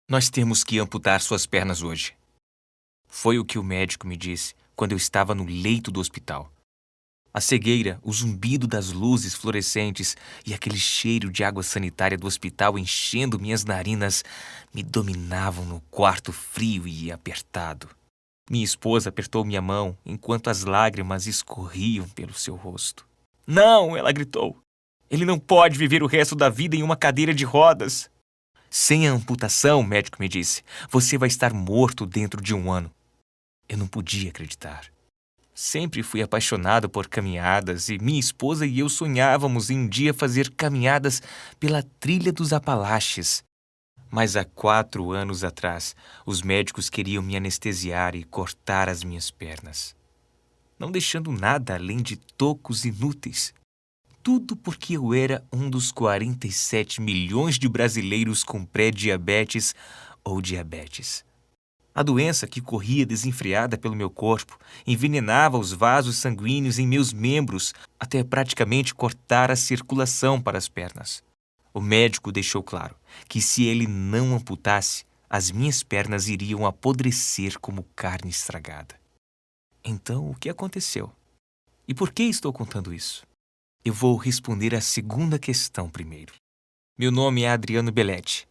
Nós temos que amputar suas pernas hoje. Foi o que o médico me disse quando eu estava no leito do hospital. A cegueira, o zumbido das luzes fluorescentes e aquele cheiro de água sanitária do hospital enchendo minhas narinas me dominavam no quarto frio e apertado. Minha esposa apertou minha mão enquanto as lágrimas escorriam pelo seu rosto. "Não!" ela gritou. "Ele não pode viver o resto da vida em uma cadeira de rodas." "Sem a amputação", o médico me disse, "você vai estar morto dentro de 1 ano." Eu não podia acreditar. Sempre fui apaixonado por caminhadas e minha esposa e eu sonhávamos em um dia fazer caminhadas pela trilha dos Apalaches. Mas há 4 anos atrás, os médicos queriam me anestesiar e cortar as minhas pernas, não deixando nada além de tocos inúteis. Tudo porque eu era um dos 47 milhões de brasileiros com pré-diabetes ou diabetes. A doença que corria desenfreada pelo meu corpo envenenava os vasos sanguíneos em meus membros até praticamente cortar a circulação para as pernas. O médico deixou claro que se ele não amputasse, as minhas pernas iriam apodrecer como carne estragada. Então, o que aconteceu? E por que estou contando isso? Eu vou responder a segunda questão primeiro. Meu nome é Adriano Belletti.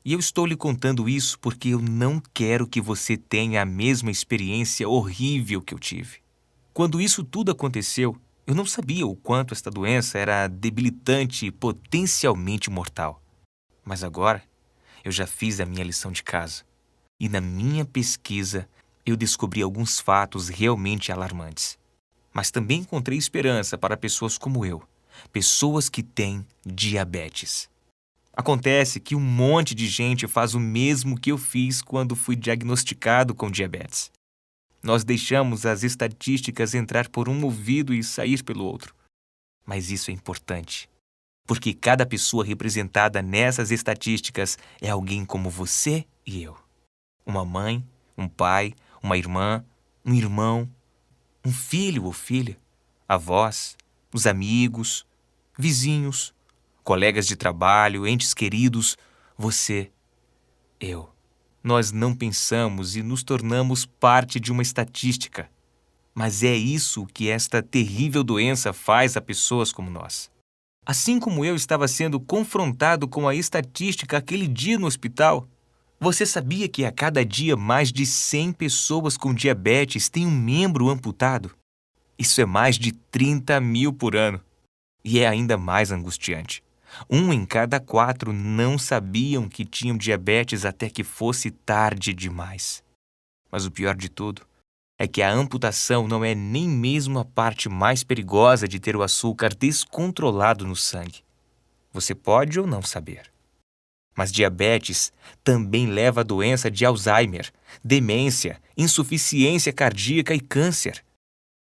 E eu estou lhe contando isso porque eu não quero que você tenha a mesma experiência horrível que eu tive. Quando isso tudo aconteceu, eu não sabia o quanto esta doença era debilitante e potencialmente mortal. Mas agora, eu já fiz a minha lição de casa. E na minha pesquisa, eu descobri alguns fatos realmente alarmantes. Mas também encontrei esperança para pessoas como eu, pessoas que têm diabetes. Acontece que um monte de gente faz o mesmo que eu fiz quando fui diagnosticado com diabetes. Nós deixamos as estatísticas entrar por um ouvido e sair pelo outro. Mas isso é importante, porque cada pessoa representada nessas estatísticas é alguém como você e eu. Uma mãe, um pai, uma irmã, um irmão, um filho ou filha, avós, os amigos, vizinhos, colegas de trabalho, entes queridos, você, eu. Nós não pensamos e nos tornamos parte de uma estatística. Mas é isso que esta terrível doença faz a pessoas como nós. Assim como eu estava sendo confrontado com a estatística aquele dia no hospital, você sabia que a cada dia mais de 100 pessoas com diabetes têm um membro amputado? Isso é mais de 30 mil por ano. E é ainda mais angustiante. 1 em cada 4 não sabiam que tinham diabetes até que fosse tarde demais. Mas o pior de tudo é que a amputação não é nem mesmo a parte mais perigosa de ter o açúcar descontrolado no sangue. Você pode ou não saber. Mas diabetes também leva a doença de Alzheimer, demência, insuficiência cardíaca e câncer.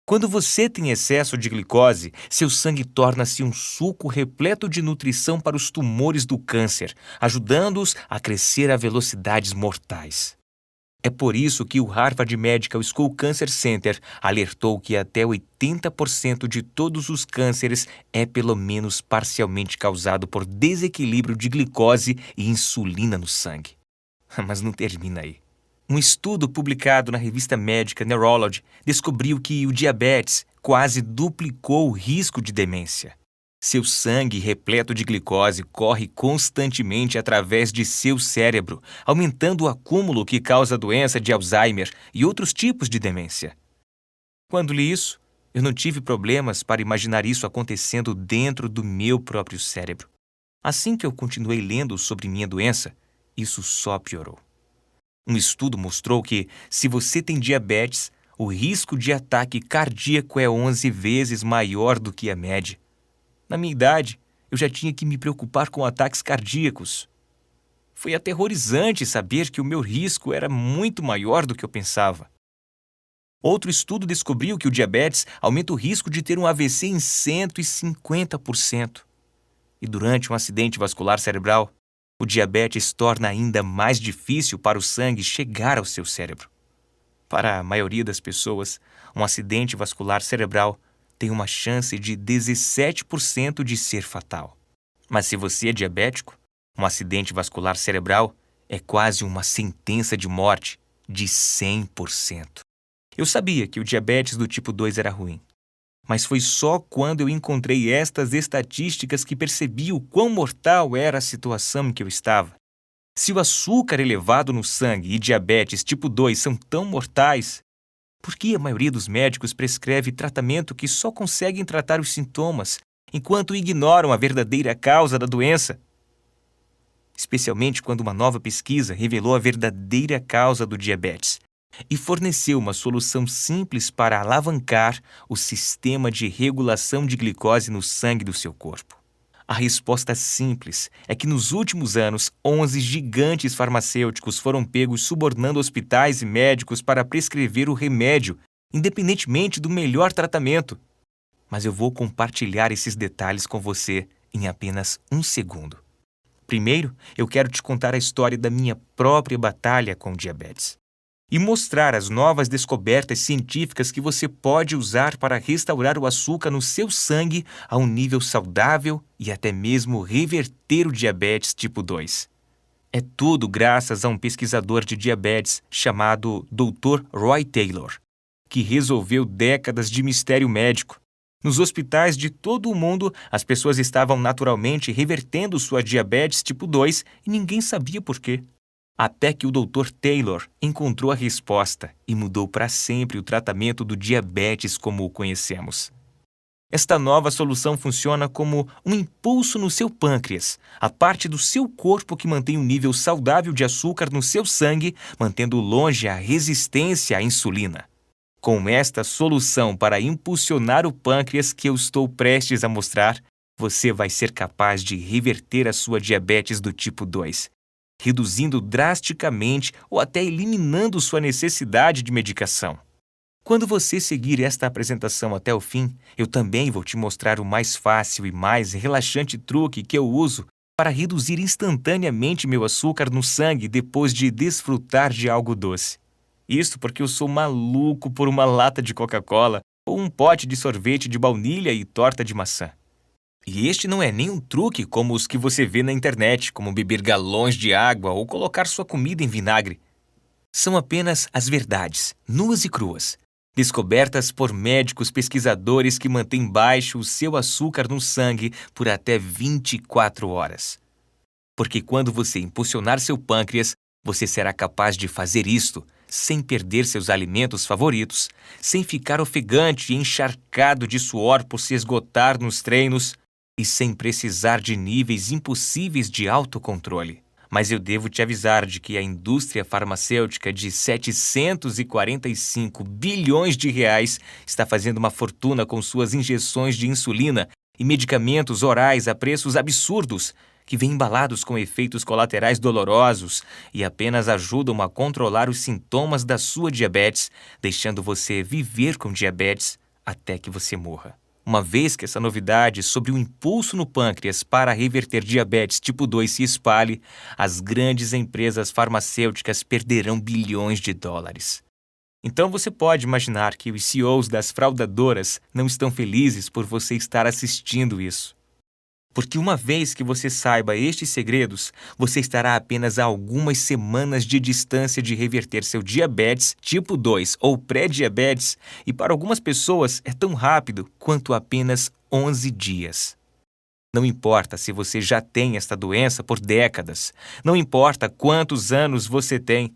Quando você tem excesso de glicose, seu sangue torna-se um suco repleto de nutrição para os tumores do câncer, ajudando-os a crescer a velocidades mortais. É por isso que o Harvard Medical School Cancer Center alertou que até 80% de todos os cânceres é pelo menos parcialmente causado por desequilíbrio de glicose e insulina no sangue. Mas não termina aí. Um estudo publicado na revista médica Neurology descobriu que o diabetes quase duplicou o risco de demência. Seu sangue repleto de glicose corre constantemente através de seu cérebro, aumentando o acúmulo que causa a doença de Alzheimer e outros tipos de demência. Quando li isso, eu não tive problemas para imaginar isso acontecendo dentro do meu próprio cérebro. Assim que eu continuei lendo sobre minha doença, isso só piorou. Um estudo mostrou que, se você tem diabetes, o risco de ataque cardíaco é 11 vezes maior do que a média. Na minha idade, eu já tinha que me preocupar com ataques cardíacos. Foi aterrorizante saber que o meu risco era muito maior do que eu pensava. Outro estudo descobriu que o diabetes aumenta o risco de ter um AVC em 150%. E durante um acidente vascular cerebral, o diabetes torna ainda mais difícil para o sangue chegar ao seu cérebro. Para a maioria das pessoas, um acidente vascular cerebral tem uma chance de 17% de ser fatal. Mas se você é diabético, um acidente vascular cerebral É quase uma sentença de morte de 100%. Eu sabia que o diabetes do tipo 2 era ruim, mas foi só quando eu encontrei estas estatísticas que percebi o quão mortal era a situação em que eu estava. Se o açúcar elevado no sangue e diabetes tipo 2 são tão mortais, por que a maioria dos médicos prescreve tratamento que só conseguem tratar os sintomas, enquanto ignoram a verdadeira causa da doença? Especialmente quando uma nova pesquisa revelou a verdadeira causa do diabetes e forneceu uma solução simples para alavancar o sistema de regulação de glicose no sangue do seu corpo. A resposta simples é que nos últimos anos, 11 gigantes farmacêuticos foram pegos subornando hospitais e médicos para prescrever o remédio, independentemente do melhor tratamento. Mas eu vou compartilhar esses detalhes com você em apenas um segundo. Primeiro, eu quero te contar a história da minha própria batalha com o diabetes e mostrar as novas descobertas científicas que você pode usar para restaurar o açúcar no seu sangue a um nível saudável e até mesmo reverter o diabetes tipo 2. É tudo graças a um pesquisador de diabetes chamado Dr. Roy Taylor, que resolveu décadas de mistério médico. Nos hospitais de todo o mundo, as pessoas estavam naturalmente revertendo sua diabetes tipo 2 e ninguém sabia por quê. Até que o Dr. Taylor encontrou a resposta e mudou para sempre o tratamento do diabetes como o conhecemos. Esta nova solução funciona como um impulso no seu pâncreas, a parte do seu corpo que mantém um nível saudável de açúcar no seu sangue, mantendo longe a resistência à insulina. Com esta solução para impulsionar o pâncreas que eu estou prestes a mostrar, você vai ser capaz de reverter a sua diabetes do tipo 2, reduzindo drasticamente ou até eliminando sua necessidade de medicação. Quando você seguir esta apresentação até o fim, eu também vou te mostrar o mais fácil e mais relaxante truque que eu uso para reduzir instantaneamente meu açúcar no sangue depois de desfrutar de algo doce. Isso porque eu sou maluco por uma lata de Coca-Cola ou um pote de sorvete de baunilha e torta de maçã. E este não é nem um truque como os que você vê na internet, como beber galões de água ou colocar sua comida em vinagre. São apenas as verdades, nuas e cruas, descobertas por médicos pesquisadores que mantêm baixo o seu açúcar no sangue por até 24 horas. Porque quando você impulsionar seu pâncreas, você será capaz de fazer isto sem perder seus alimentos favoritos, sem ficar ofegante e encharcado de suor por se esgotar nos treinos, e sem precisar de níveis impossíveis de autocontrole. Mas eu devo te avisar de que a indústria farmacêutica de 745 bilhões de reais está fazendo uma fortuna com suas injeções de insulina e medicamentos orais a preços absurdos, que vêm embalados com efeitos colaterais dolorosos e apenas ajudam a controlar os sintomas da sua diabetes, deixando você viver com diabetes até que você morra. Uma vez que essa novidade sobre o impulso no pâncreas para reverter diabetes tipo 2 se espalhe, as grandes empresas farmacêuticas perderão bilhões de dólares. Então você pode imaginar que os CEOs das fraudadoras não estão felizes por você estar assistindo isso. Porque uma vez que você saiba estes segredos, você estará apenas a algumas semanas de distância de reverter seu diabetes tipo 2 ou pré-diabetes, e para algumas pessoas é tão rápido quanto apenas 11 dias. Não importa se você já tem esta doença por décadas, não importa quantos anos você tem,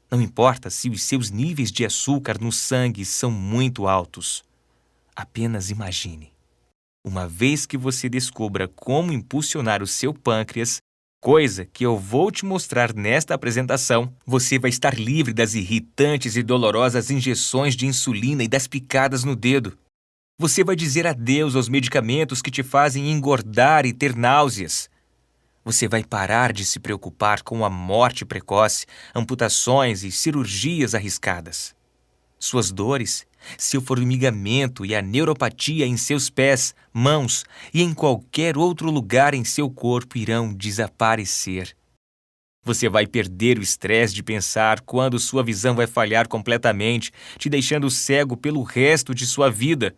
não importa se os seus níveis de açúcar no sangue são muito altos. Apenas imagine. Uma vez que você descubra como impulsionar o seu pâncreas, coisa que eu vou te mostrar nesta apresentação, você vai estar livre das irritantes e dolorosas injeções de insulina e das picadas no dedo. Você vai dizer adeus aos medicamentos que te fazem engordar e ter náuseas. Você vai parar de se preocupar com a morte precoce, amputações e cirurgias arriscadas. Suas dores, seu formigamento e a neuropatia em seus pés, mãos e em qualquer outro lugar em seu corpo irão desaparecer. Você vai perder o estresse de pensar quando sua visão vai falhar completamente, te deixando cego pelo resto de sua vida.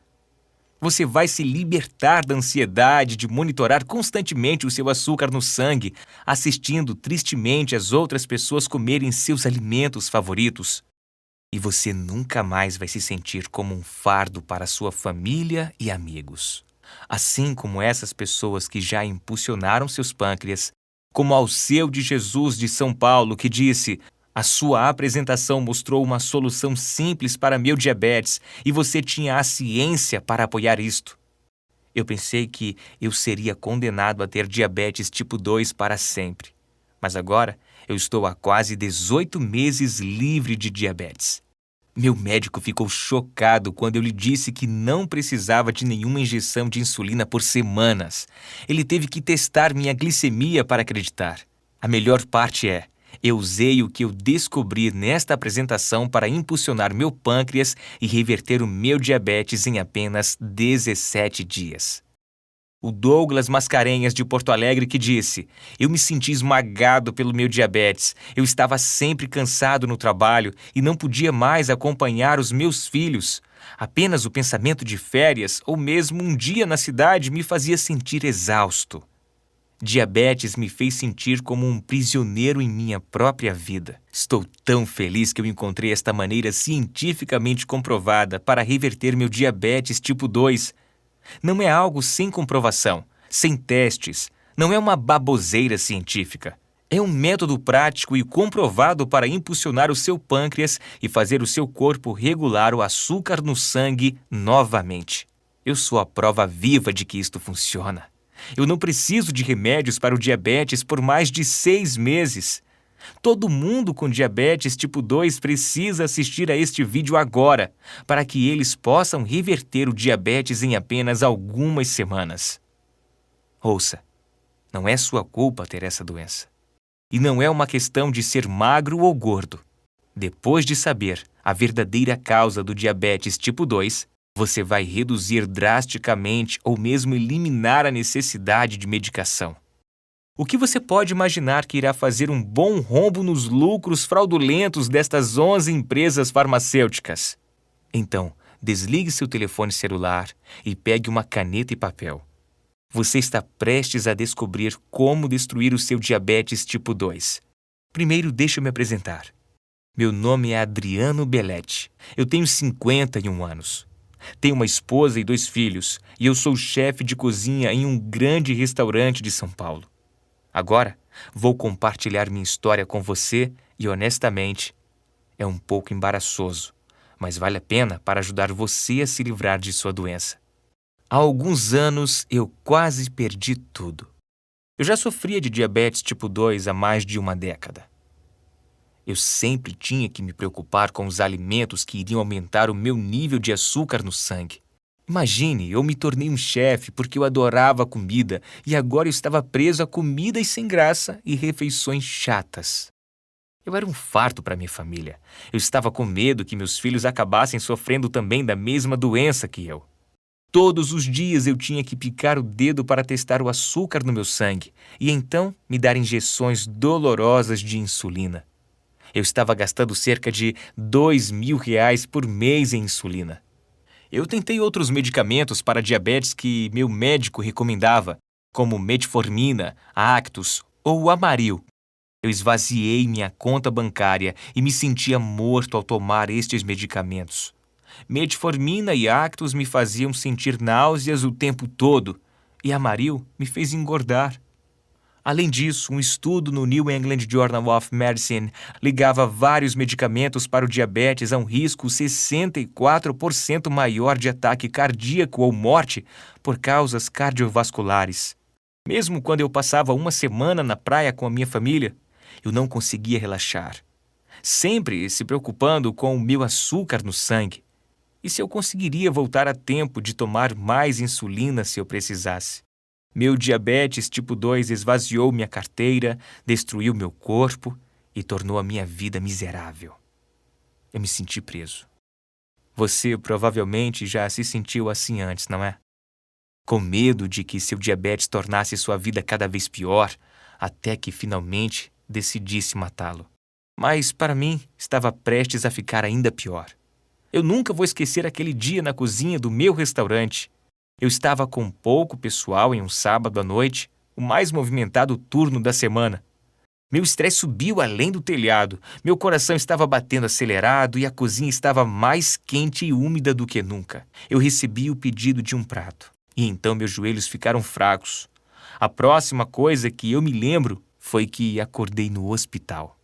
Você vai se libertar da ansiedade de monitorar constantemente o seu açúcar no sangue, assistindo tristemente as outras pessoas comerem seus alimentos favoritos. E você nunca mais vai se sentir como um fardo para sua família e amigos. Assim como essas pessoas que já impulsionaram seus pâncreas, como ao seu de Jesus de São Paulo, que disse: a sua apresentação mostrou uma solução simples para meu diabetes e você tinha a ciência para apoiar isto. Eu pensei que eu seria condenado a ter diabetes tipo 2 para sempre. Mas agora eu estou há quase 18 meses livre de diabetes. Meu médico ficou chocado quando eu lhe disse que não precisava de nenhuma injeção de insulina por semanas. Ele teve que testar minha glicemia para acreditar. A melhor parte é, eu usei o que eu descobri nesta apresentação para impulsionar meu pâncreas e reverter o meu diabetes em apenas 17 dias. O Douglas Mascarenhas de Porto Alegre que disse: eu me senti esmagado pelo meu diabetes. Eu estava sempre cansado no trabalho e não podia mais acompanhar os meus filhos. Apenas o pensamento de férias ou mesmo um dia na cidade me fazia sentir exausto. Diabetes me fez sentir como um prisioneiro em minha própria vida. Estou tão feliz que eu encontrei esta maneira cientificamente comprovada para reverter meu diabetes tipo 2. Não é algo sem comprovação, sem testes, não é uma baboseira científica. É um método prático e comprovado para impulsionar o seu pâncreas e fazer o seu corpo regular o açúcar no sangue novamente. Eu sou a prova viva de que isto funciona. Eu não preciso de remédios para o diabetes por mais de 6 meses. Todo mundo com diabetes tipo 2 precisa assistir a este vídeo agora, para que eles possam reverter o diabetes em apenas algumas semanas. Ouça, não é sua culpa ter essa doença. E não é uma questão de ser magro ou gordo. Depois de saber a verdadeira causa do diabetes tipo 2, você vai reduzir drasticamente ou mesmo eliminar a necessidade de medicação. O que você pode imaginar que irá fazer um bom rombo nos lucros fraudulentos destas 11 empresas farmacêuticas? Então, desligue seu telefone celular e pegue uma caneta e papel. Você está prestes a descobrir como destruir o seu diabetes tipo 2. Primeiro, deixe eu me apresentar. Meu nome é Adriano Belletti. Eu tenho 51 anos. Tenho uma esposa e 2 filhos, e eu sou chefe de cozinha em um grande restaurante de São Paulo. Agora, vou compartilhar minha história com você e, honestamente, é um pouco embaraçoso, mas vale a pena para ajudar você a se livrar de sua doença. Há alguns anos, eu quase perdi tudo. Eu já sofria de diabetes tipo 2 há mais de uma década. Eu sempre tinha que me preocupar com os alimentos que iriam aumentar o meu nível de açúcar no sangue. Imagine, eu me tornei um chefe porque eu adorava comida e agora eu estava preso a comidas sem graça e refeições chatas. Eu era um fardo para minha família. Eu estava com medo que meus filhos acabassem sofrendo também da mesma doença que eu. Todos os dias eu tinha que picar o dedo para testar o açúcar no meu sangue e então me dar injeções dolorosas de insulina. Eu estava gastando cerca de R$ 2.000 por mês em insulina. Eu tentei outros medicamentos para diabetes que meu médico recomendava, como metformina, Actus ou Amaryl. Eu esvaziei minha conta bancária e me sentia morto ao tomar estes medicamentos. Metformina e Actus me faziam sentir náuseas o tempo todo e Amaryl me fez engordar. Além disso, um estudo no New England Journal of Medicine ligava vários medicamentos para o diabetes a um risco 64% maior de ataque cardíaco ou morte por causas cardiovasculares. Mesmo quando eu passava uma semana na praia com a minha família, eu não conseguia relaxar, sempre se preocupando com o meu açúcar no sangue e se eu conseguiria voltar a tempo de tomar mais insulina se eu precisasse. Meu diabetes tipo 2 esvaziou minha carteira, destruiu meu corpo e tornou a minha vida miserável. Eu me senti preso. Você provavelmente já se sentiu assim antes, não é? Com medo de que seu diabetes tornasse sua vida cada vez pior, até que finalmente decidisse matá-lo. Mas, para mim, estava prestes a ficar ainda pior. Eu nunca vou esquecer aquele dia na cozinha do meu restaurante. Eu estava com pouco pessoal em um sábado à noite, o mais movimentado turno da semana. Meu estresse subiu além do telhado, meu coração estava batendo acelerado e a cozinha estava mais quente e úmida do que nunca. Eu recebi o pedido de um prato, e então meus joelhos ficaram fracos. A próxima coisa que eu me lembro foi que acordei no hospital.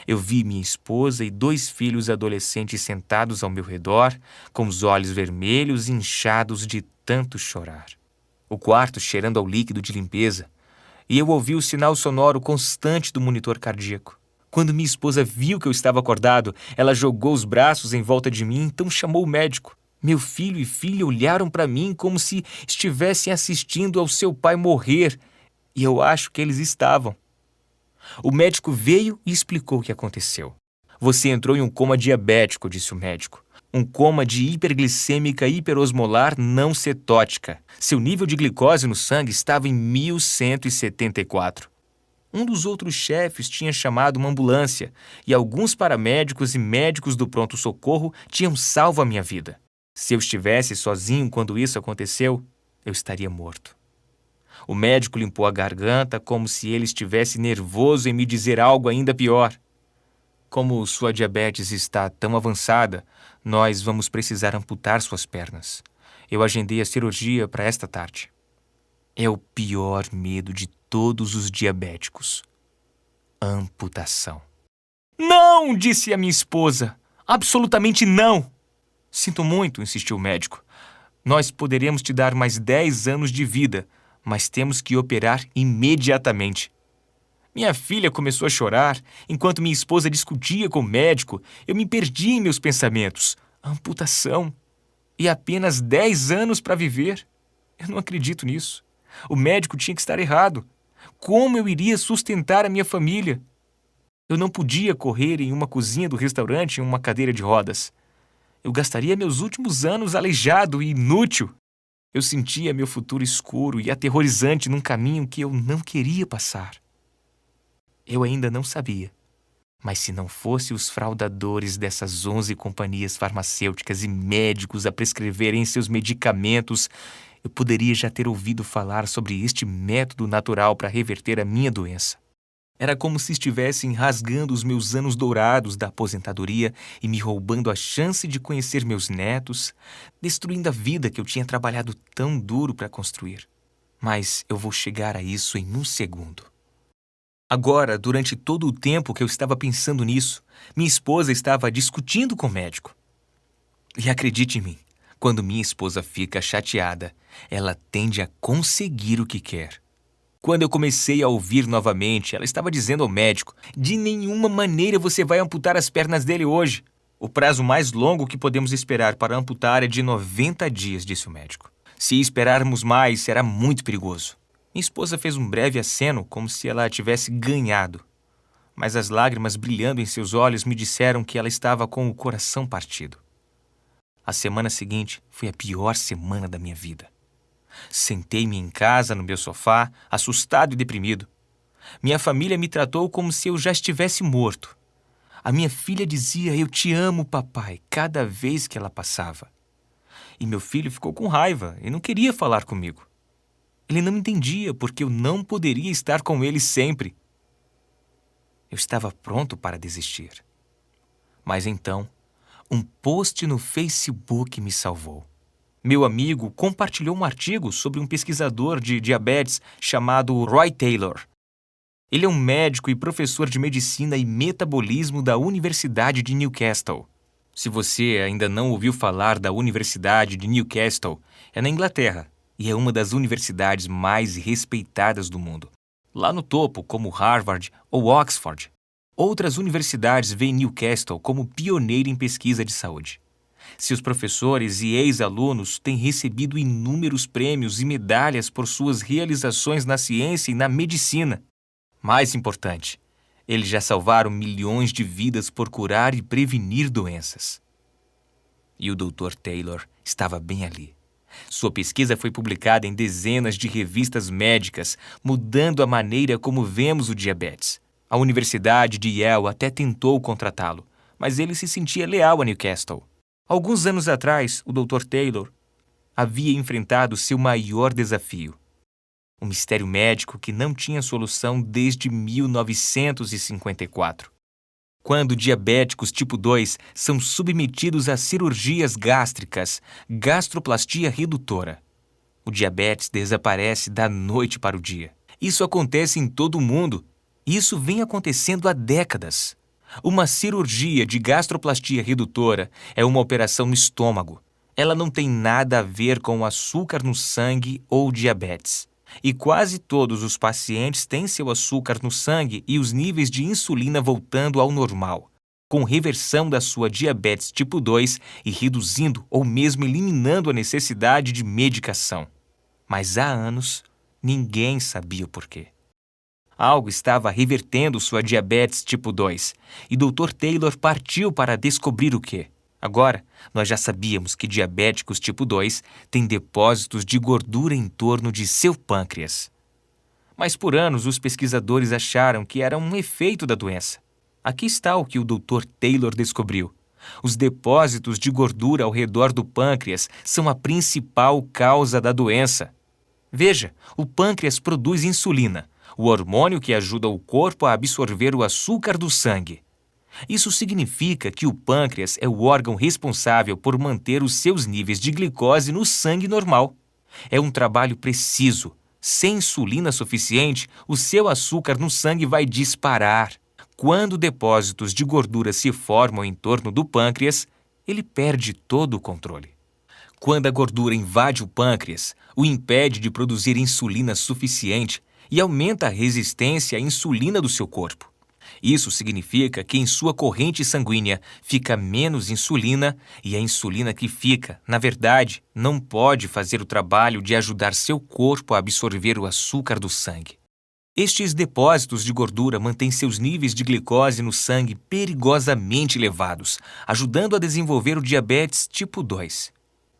Eu vi minha esposa e 2 filhos adolescentes sentados ao meu redor, com os olhos vermelhos e inchados de tanto chorar. O quarto cheirando ao líquido de limpeza, e eu ouvi o sinal sonoro constante do monitor cardíaco. Quando minha esposa viu que eu estava acordado, ela jogou os braços em volta de mim, então chamou o médico. Meu filho e filha olharam para mim como se estivessem assistindo ao seu pai morrer, e eu acho que eles estavam. O médico veio e explicou o que aconteceu. Você entrou em um coma diabético, disse o médico. Um coma de hiperglicêmica hiperosmolar não cetótica. Seu nível de glicose no sangue estava em 1174. Um dos outros chefes tinha chamado uma ambulância e alguns paramédicos e médicos do pronto-socorro tinham salvo a minha vida. Se eu estivesse sozinho quando isso aconteceu, eu estaria morto. O médico limpou a garganta como se ele estivesse nervoso em me dizer algo ainda pior. Como sua diabetes está tão avançada, nós vamos precisar amputar suas pernas. Eu agendei a cirurgia para esta tarde. É o pior medo de todos os diabéticos. Amputação. Não, disse a minha esposa. Absolutamente não. Sinto muito, insistiu o médico. Nós poderemos te dar mais 10 anos de vida, mas temos que operar imediatamente. Minha filha começou a chorar. Enquanto minha esposa discutia com o médico, eu me perdi em meus pensamentos. Amputação. E apenas 10 anos para viver. Eu não acredito nisso. O médico tinha que estar errado. Como eu iria sustentar a minha família? Eu não podia correr em uma cozinha do restaurante em uma cadeira de rodas. Eu gastaria meus últimos anos aleijado e inútil. Eu sentia meu futuro escuro e aterrorizante num caminho que eu não queria passar. Eu ainda não sabia, mas se não fosse os fraudadores dessas 11 companhias farmacêuticas e médicos a prescreverem seus medicamentos, eu poderia já ter ouvido falar sobre este método natural para reverter a minha doença. Era como se estivessem rasgando os meus anos dourados da aposentadoria e me roubando a chance de conhecer meus netos, destruindo a vida que eu tinha trabalhado tão duro para construir. Mas eu vou chegar a isso em um segundo. Agora, durante todo o tempo que eu estava pensando nisso, minha esposa estava discutindo com o médico. E acredite em mim, quando minha esposa fica chateada, ela tende a conseguir o que quer. Quando eu comecei a ouvir novamente, ela estava dizendo ao médico: de nenhuma maneira você vai amputar as pernas dele hoje. O prazo mais longo que podemos esperar para amputar é de 90 dias, disse o médico. Se esperarmos mais, será muito perigoso. Minha esposa fez um breve aceno, como se ela tivesse ganhado. Mas as lágrimas brilhando em seus olhos me disseram que ela estava com o coração partido. A semana seguinte foi a pior semana da minha vida. Sentei-me em casa, no meu sofá, assustado e deprimido. Minha família me tratou como se eu já estivesse morto. A minha filha dizia: "Eu te amo, papai", cada vez que ela passava. E meu filho ficou com raiva e não queria falar comigo. Ele não entendia porque eu não poderia estar com ele sempre. Eu estava pronto para desistir. Mas então, um post no Facebook me salvou. Meu amigo compartilhou um artigo sobre um pesquisador de diabetes chamado Roy Taylor. Ele é um médico e professor de medicina e metabolismo da Universidade de Newcastle. Se você ainda não ouviu falar da Universidade de Newcastle, é na Inglaterra e é uma das universidades mais respeitadas do mundo. Lá no topo, como Harvard ou Oxford. Outras universidades veem Newcastle como pioneira em pesquisa de saúde. Seus professores e ex-alunos têm recebido inúmeros prêmios e medalhas por suas realizações na ciência e na medicina. Mais importante, eles já salvaram milhões de vidas por curar e prevenir doenças. E o Dr. Taylor estava bem ali. Sua pesquisa foi publicada em dezenas de revistas médicas, mudando a maneira como vemos o diabetes. A Universidade de Yale até tentou contratá-lo, mas ele se sentia leal a Newcastle. Alguns anos atrás, o Dr. Taylor havia enfrentado seu maior desafio. Um mistério médico que não tinha solução desde 1954. Quando diabéticos tipo 2 são submetidos a cirurgias gástricas, gastroplastia redutora, o diabetes desaparece da noite para o dia. Isso acontece em todo o mundo. Isso vem acontecendo há décadas. Uma cirurgia de gastroplastia redutora é uma operação no estômago. Ela não tem nada a ver com o açúcar no sangue ou diabetes. E quase todos os pacientes têm seu açúcar no sangue e os níveis de insulina voltando ao normal, com reversão da sua diabetes tipo 2 e reduzindo ou mesmo eliminando a necessidade de medicação. Mas há anos, ninguém sabia o porquê. Algo estava revertendo sua diabetes tipo 2 e Dr. Taylor partiu para descobrir o quê. Agora, nós já sabíamos que diabéticos tipo 2 têm depósitos de gordura em torno de seu pâncreas. Mas por anos os pesquisadores acharam que era um efeito da doença. Aqui está o que o Dr. Taylor descobriu. Os depósitos de gordura ao redor do pâncreas são a principal causa da doença. Veja, o pâncreas produz insulina, o hormônio que ajuda o corpo a absorver o açúcar do sangue. Isso significa que o pâncreas é o órgão responsável por manter os seus níveis de glicose no sangue normal. É um trabalho preciso. Sem insulina suficiente, o seu açúcar no sangue vai disparar. Quando depósitos de gordura se formam em torno do pâncreas, ele perde todo o controle. Quando a gordura invade o pâncreas, o impede de produzir insulina suficiente e aumenta a resistência à insulina do seu corpo. Isso significa que em sua corrente sanguínea fica menos insulina e a insulina que fica, na verdade, não pode fazer o trabalho de ajudar seu corpo a absorver o açúcar do sangue. Estes depósitos de gordura mantêm seus níveis de glicose no sangue perigosamente elevados, ajudando a desenvolver o diabetes tipo 2.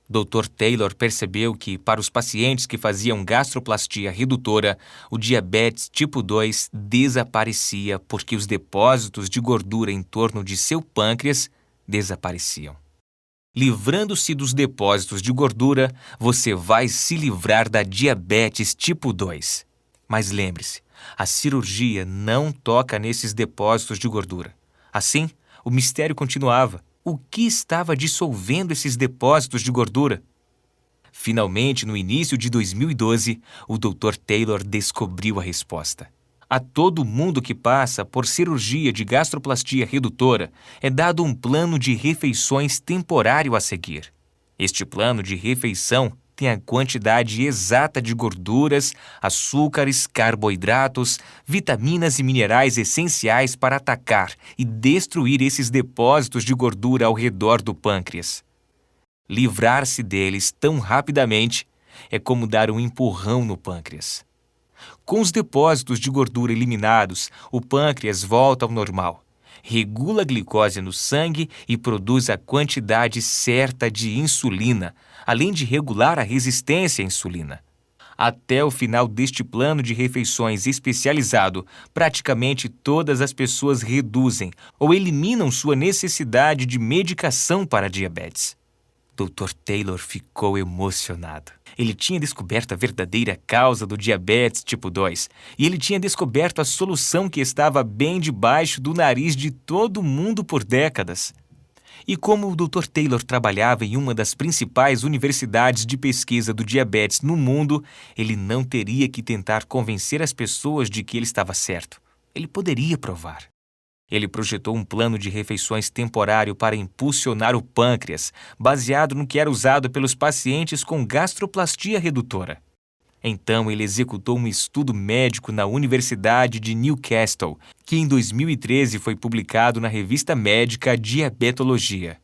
Dr. Taylor percebeu que, para os pacientes que faziam gastroplastia redutora, o diabetes tipo 2 desaparecia porque os depósitos de gordura em torno de seu pâncreas desapareciam. Livrando-se dos depósitos de gordura, você vai se livrar da diabetes tipo 2. Mas lembre-se, a cirurgia não toca nesses depósitos de gordura. Assim, o mistério continuava. O que estava dissolvendo esses depósitos de gordura? Finalmente, no início de 2012, o Dr. Taylor descobriu a resposta. A todo mundo que passa por cirurgia de gastroplastia redutora é dado um plano de refeições temporário a seguir. Este plano de refeição tem a quantidade exata de gorduras, açúcares, carboidratos, vitaminas e minerais essenciais para atacar e destruir esses depósitos de gordura ao redor do pâncreas. Livrar-se deles tão rapidamente é como dar um empurrão no pâncreas. Com os depósitos de gordura eliminados, o pâncreas volta ao normal, regula a glicose no sangue e produz a quantidade certa de insulina, além de regular a resistência à insulina. Até o final deste plano de refeições especializado, praticamente todas as pessoas reduzem ou eliminam sua necessidade de medicação para diabetes. Dr. Taylor ficou emocionado. Ele tinha descoberto a verdadeira causa do diabetes tipo 2 e ele tinha descoberto a solução que estava bem debaixo do nariz de todo mundo por décadas. E como o Dr. Taylor trabalhava em uma das principais universidades de pesquisa do diabetes no mundo, ele não teria que tentar convencer as pessoas de que ele estava certo. Ele poderia provar. Ele projetou um plano de refeições temporário para impulsionar o pâncreas, baseado no que era usado pelos pacientes com gastroplastia redutora. Então, ele executou um estudo médico na Universidade de Newcastle, que em 2013 foi publicado na revista médica Diabetologia.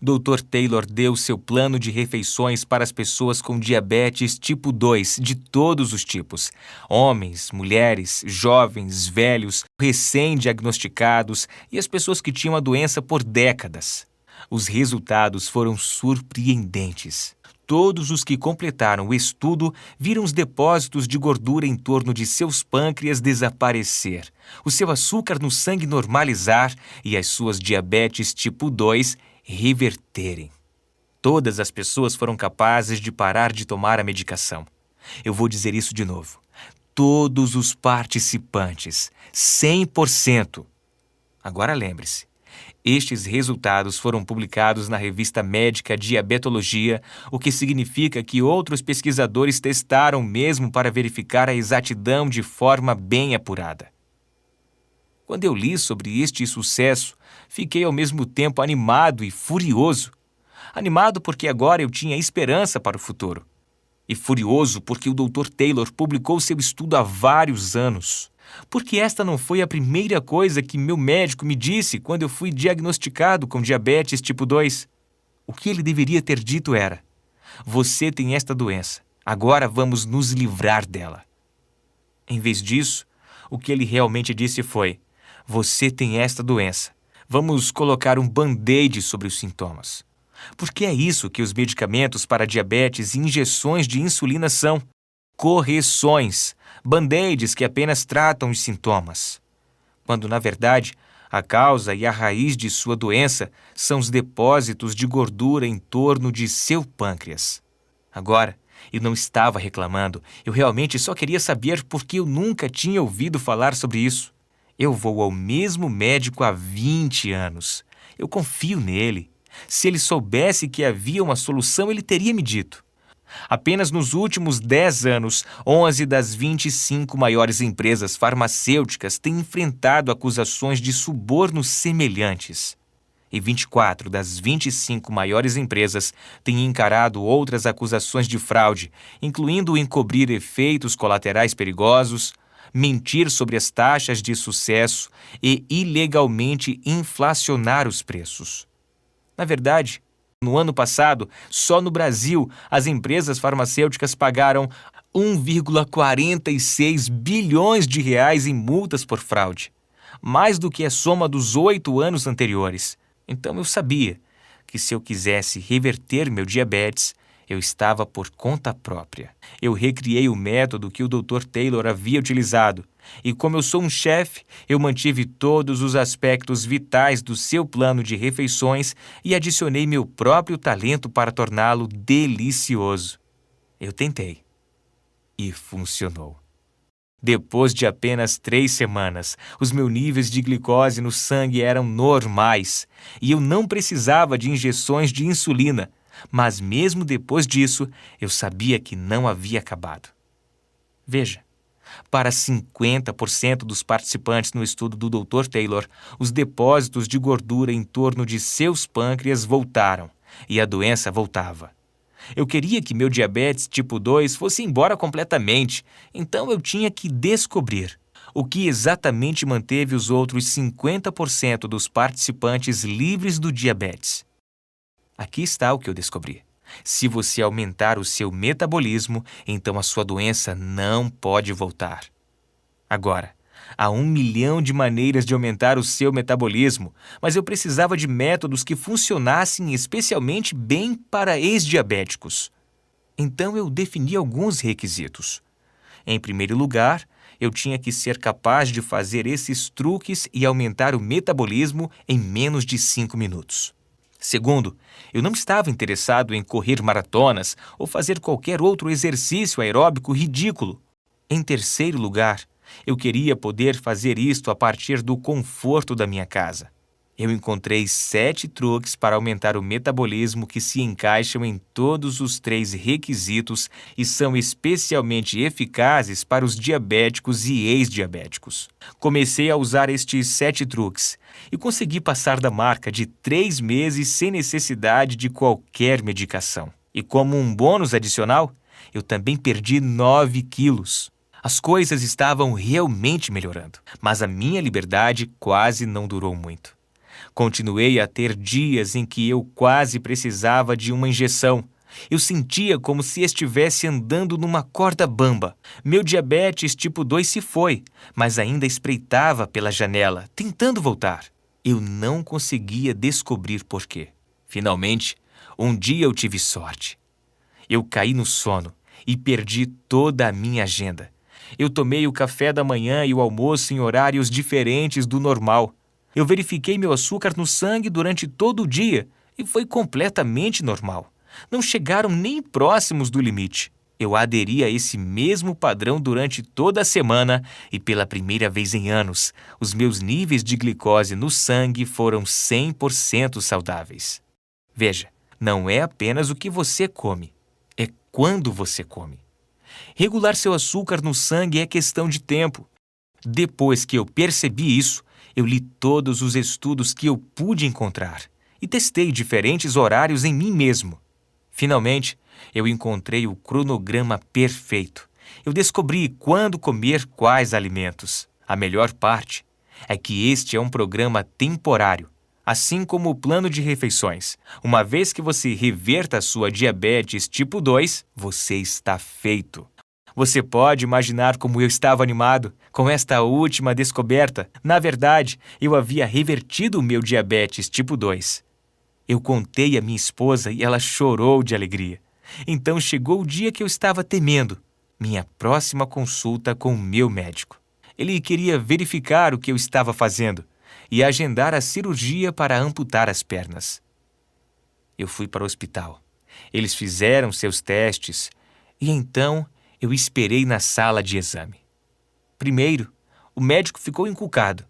Dr. Taylor deu seu plano de refeições para as pessoas com diabetes tipo 2 de todos os tipos: homens, mulheres, jovens, velhos, recém-diagnosticados e as pessoas que tinham a doença por décadas. Os resultados foram surpreendentes. Todos os que completaram o estudo viram os depósitos de gordura em torno de seus pâncreas desaparecer, o seu açúcar no sangue normalizar e as suas diabetes tipo 2 reverterem. Todas as pessoas foram capazes de parar de tomar a medicação. Eu vou dizer isso de novo. Todos os participantes, 100%. Agora lembre-se, estes resultados foram publicados na revista médica Diabetologia, o que significa que outros pesquisadores testaram mesmo para verificar a exatidão de forma bem apurada. Quando eu li sobre este sucesso, fiquei ao mesmo tempo animado e furioso. Animado porque agora eu tinha esperança para o futuro. E furioso porque o Dr. Taylor publicou seu estudo há vários anos. Porque esta não foi a primeira coisa que meu médico me disse quando eu fui diagnosticado com diabetes tipo 2. O que ele deveria ter dito era: você tem esta doença, agora vamos nos livrar dela. Em vez disso, o que ele realmente disse foi: você tem esta doença, vamos colocar um band-aid sobre os sintomas. Porque é isso que os medicamentos para diabetes e injeções de insulina são: correções, band-aids que apenas tratam os sintomas. Quando, na verdade, a causa e a raiz de sua doença são os depósitos de gordura em torno de seu pâncreas. Agora, eu não estava reclamando, eu realmente só queria saber por que eu nunca tinha ouvido falar sobre isso. Eu vou ao mesmo médico há 20 anos. Eu confio nele. Se ele soubesse que havia uma solução, ele teria me dito. Apenas nos últimos 10 anos, 11 das 25 maiores empresas farmacêuticas têm enfrentado acusações de suborno semelhantes. E 24 das 25 maiores empresas têm encarado outras acusações de fraude, incluindo encobrir efeitos colaterais perigosos, mentir sobre as taxas de sucesso e ilegalmente inflacionar os preços. Na verdade, no ano passado, só no Brasil, as empresas farmacêuticas pagaram 1,46 bilhões de reais em multas por fraude, mais do que a soma dos 8 anos anteriores. Então eu sabia que se eu quisesse reverter meu diabetes, eu estava por conta própria. Eu recriei o método que o Dr. Taylor havia utilizado. E como eu sou um chefe, eu mantive todos os aspectos vitais do seu plano de refeições e adicionei meu próprio talento para torná-lo delicioso. Eu tentei. E funcionou. Depois de apenas 3 semanas, os meus níveis de glicose no sangue eram normais e eu não precisava de injeções de insulina. Mas mesmo depois disso, eu sabia que não havia acabado. Veja, para 50% dos participantes no estudo do Dr. Taylor, os depósitos de gordura em torno de seus pâncreas voltaram e a doença voltava. Eu queria que meu diabetes tipo 2 fosse embora completamente, então eu tinha que descobrir o que exatamente manteve os outros 50% dos participantes livres do diabetes. Aqui está o que eu descobri. Se você aumentar o seu metabolismo, então a sua doença não pode voltar. Agora, há 1 milhão de maneiras de aumentar o seu metabolismo, mas eu precisava de métodos que funcionassem especialmente bem para ex-diabéticos. Então eu defini alguns requisitos. Em primeiro lugar, eu tinha que ser capaz de fazer esses truques e aumentar o metabolismo em menos de 5 minutos. Segundo, eu não estava interessado em correr maratonas ou fazer qualquer outro exercício aeróbico ridículo. Em terceiro lugar, eu queria poder fazer isto a partir do conforto da minha casa. Eu encontrei 7 truques para aumentar o metabolismo que se encaixam em todos os 3 requisitos e são especialmente eficazes para os diabéticos e ex-diabéticos. Comecei a usar estes 7 truques e consegui passar da marca de 3 meses sem necessidade de qualquer medicação. E como um bônus adicional, eu também perdi 9 quilos. As coisas estavam realmente melhorando, mas a minha liberdade quase não durou muito. Continuei a ter dias em que eu quase precisava de uma injeção. Eu sentia como se estivesse andando numa corda bamba. Meu diabetes tipo 2 se foi, mas ainda espreitava pela janela, tentando voltar. Eu não conseguia descobrir por quê. Finalmente, um dia eu tive sorte. Eu caí no sono e perdi toda a minha agenda. Eu tomei o café da manhã e o almoço em horários diferentes do normal. Eu verifiquei meu açúcar no sangue durante todo o dia E foi completamente normal. Não chegaram nem próximos do limite. Eu aderi a esse mesmo padrão durante toda a semana e pela primeira vez em anos, os meus níveis de glicose no sangue foram 100% saudáveis. Veja, não é apenas o que você come, é quando você come. Regular seu açúcar no sangue é questão de tempo. Depois que eu percebi isso, eu li todos os estudos que eu pude encontrar e testei diferentes horários em mim mesmo. Finalmente, eu encontrei o cronograma perfeito. Eu descobri quando comer quais alimentos. A melhor parte é que este é um programa temporário, assim como o plano de refeições. Uma vez que você reverta a sua diabetes tipo 2, você está feito. Você pode imaginar como eu estava animado com esta última descoberta. Na verdade, eu havia revertido o meu diabetes tipo 2. Eu contei à minha esposa e ela chorou de alegria. Então chegou o dia que eu estava temendo, minha próxima consulta com o meu médico. Ele queria verificar o que eu estava fazendo e agendar a cirurgia para amputar as pernas. Eu fui para o hospital. Eles fizeram seus testes e então eu esperei na sala de exame. Primeiro, o médico ficou encucado.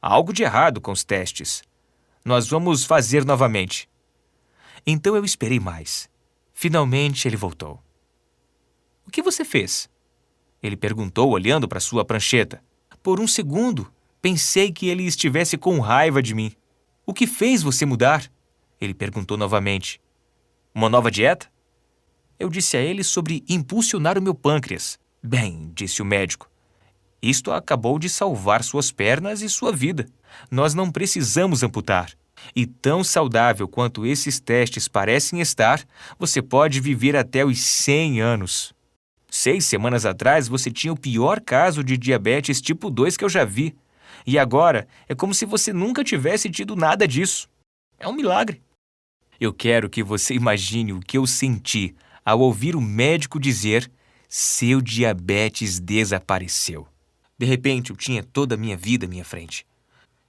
Há algo de errado com os testes. Nós vamos fazer novamente. Então eu esperei mais. Finalmente ele voltou. O que você fez? Ele perguntou olhando para sua prancheta. Por um segundo, pensei que ele estivesse com raiva de mim. O que fez você mudar? Ele perguntou novamente. Uma nova dieta? Eu disse a ele sobre impulsionar o meu pâncreas. Bem, disse o médico, isto acabou de salvar suas pernas e sua vida. Nós não precisamos amputar. E tão saudável quanto esses testes parecem estar, você pode viver até os 100 anos. 6 semanas atrás você tinha o pior caso de diabetes tipo 2 que eu já vi. E agora é como se você nunca tivesse tido nada disso. É um milagre. Eu quero que você imagine o que eu senti ao ouvir o médico dizer: seu diabetes desapareceu. De repente, eu tinha toda a minha vida à minha frente.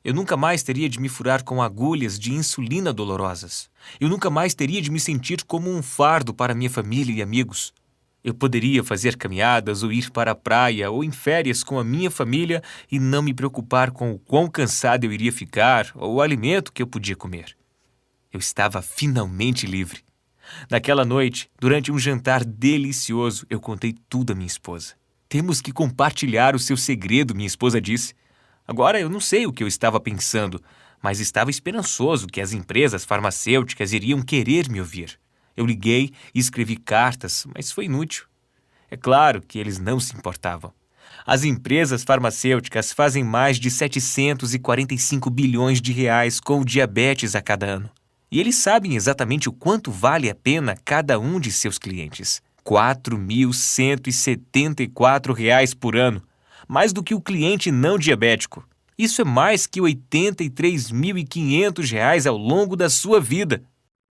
Eu nunca mais teria de me furar com agulhas de insulina dolorosas. Eu nunca mais teria de me sentir como um fardo para minha família e amigos. Eu poderia fazer caminhadas ou ir para a praia ou em férias com a minha família e não me preocupar com o quão cansado eu iria ficar ou o alimento que eu podia comer. Eu estava finalmente livre. Naquela noite, durante um jantar delicioso, eu contei tudo à minha esposa. Temos que compartilhar o seu segredo, minha esposa disse. Agora eu não sei o que eu estava pensando, mas estava esperançoso que as empresas farmacêuticas iriam querer me ouvir. Eu liguei e escrevi cartas, mas foi inútil. É claro que eles não se importavam. As empresas farmacêuticas fazem mais de 745 bilhões de reais com o diabetes a cada ano. E eles sabem exatamente o quanto vale a pena cada um de seus clientes. R$ 4.174 por ano, mais do que o cliente não diabético. Isso é mais que R$ 83.500 ao longo da sua vida.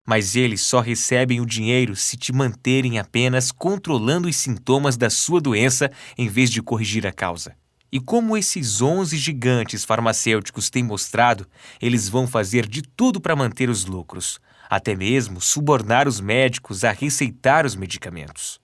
Mas eles só recebem o dinheiro se te manterem apenas controlando os sintomas da sua doença em vez de corrigir a causa. E como esses 11 gigantes farmacêuticos têm mostrado, eles vão fazer de tudo para manter os lucros, até mesmo subornar os médicos a receitar os medicamentos.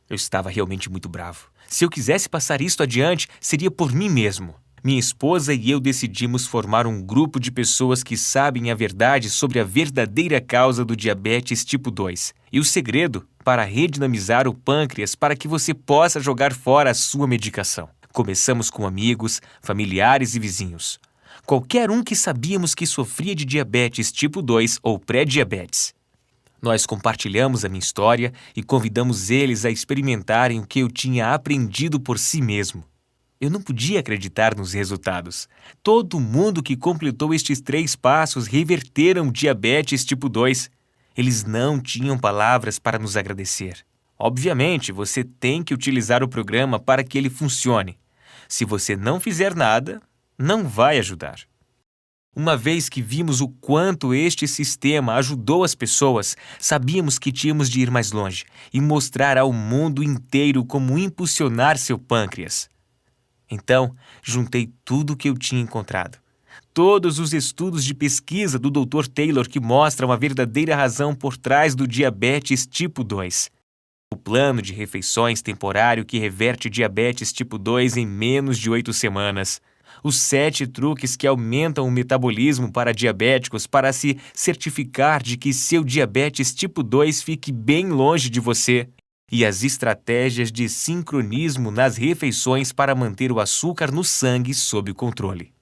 Eu estava realmente muito bravo. Se eu quisesse passar isto adiante, seria por mim mesmo. Minha esposa e eu decidimos formar um grupo de pessoas que sabem a verdade sobre a verdadeira causa do diabetes tipo 2 e o segredo para redinamizar o pâncreas para que você possa jogar fora a sua medicação. Começamos com amigos, familiares e vizinhos. Qualquer um que sabíamos que sofria de diabetes tipo 2 ou pré-diabetes. Nós compartilhamos a minha história e convidamos eles a experimentarem o que eu tinha aprendido por si mesmo. Eu não podia acreditar nos resultados. Todo mundo que completou estes 3 passos reverteram o diabetes tipo 2. Eles não tinham palavras para nos agradecer. Obviamente, você tem que utilizar o programa para que ele funcione. Se você não fizer nada, não vai ajudar. Uma vez que vimos o quanto este sistema ajudou as pessoas, sabíamos que tínhamos de ir mais longe e mostrar ao mundo inteiro como impulsionar seu pâncreas. Então, juntei tudo o que eu tinha encontrado. todos os estudos de pesquisa do Dr. Taylor que mostram a verdadeira razão por trás do diabetes tipo 2. O plano de refeições temporário que reverte diabetes tipo 2 em menos de 8 semanas. Os 7 truques que aumentam o metabolismo para diabéticos para se certificar de que seu diabetes tipo 2 fique bem longe de você. E as estratégias de sincronismo nas refeições para manter o açúcar no sangue sob controle.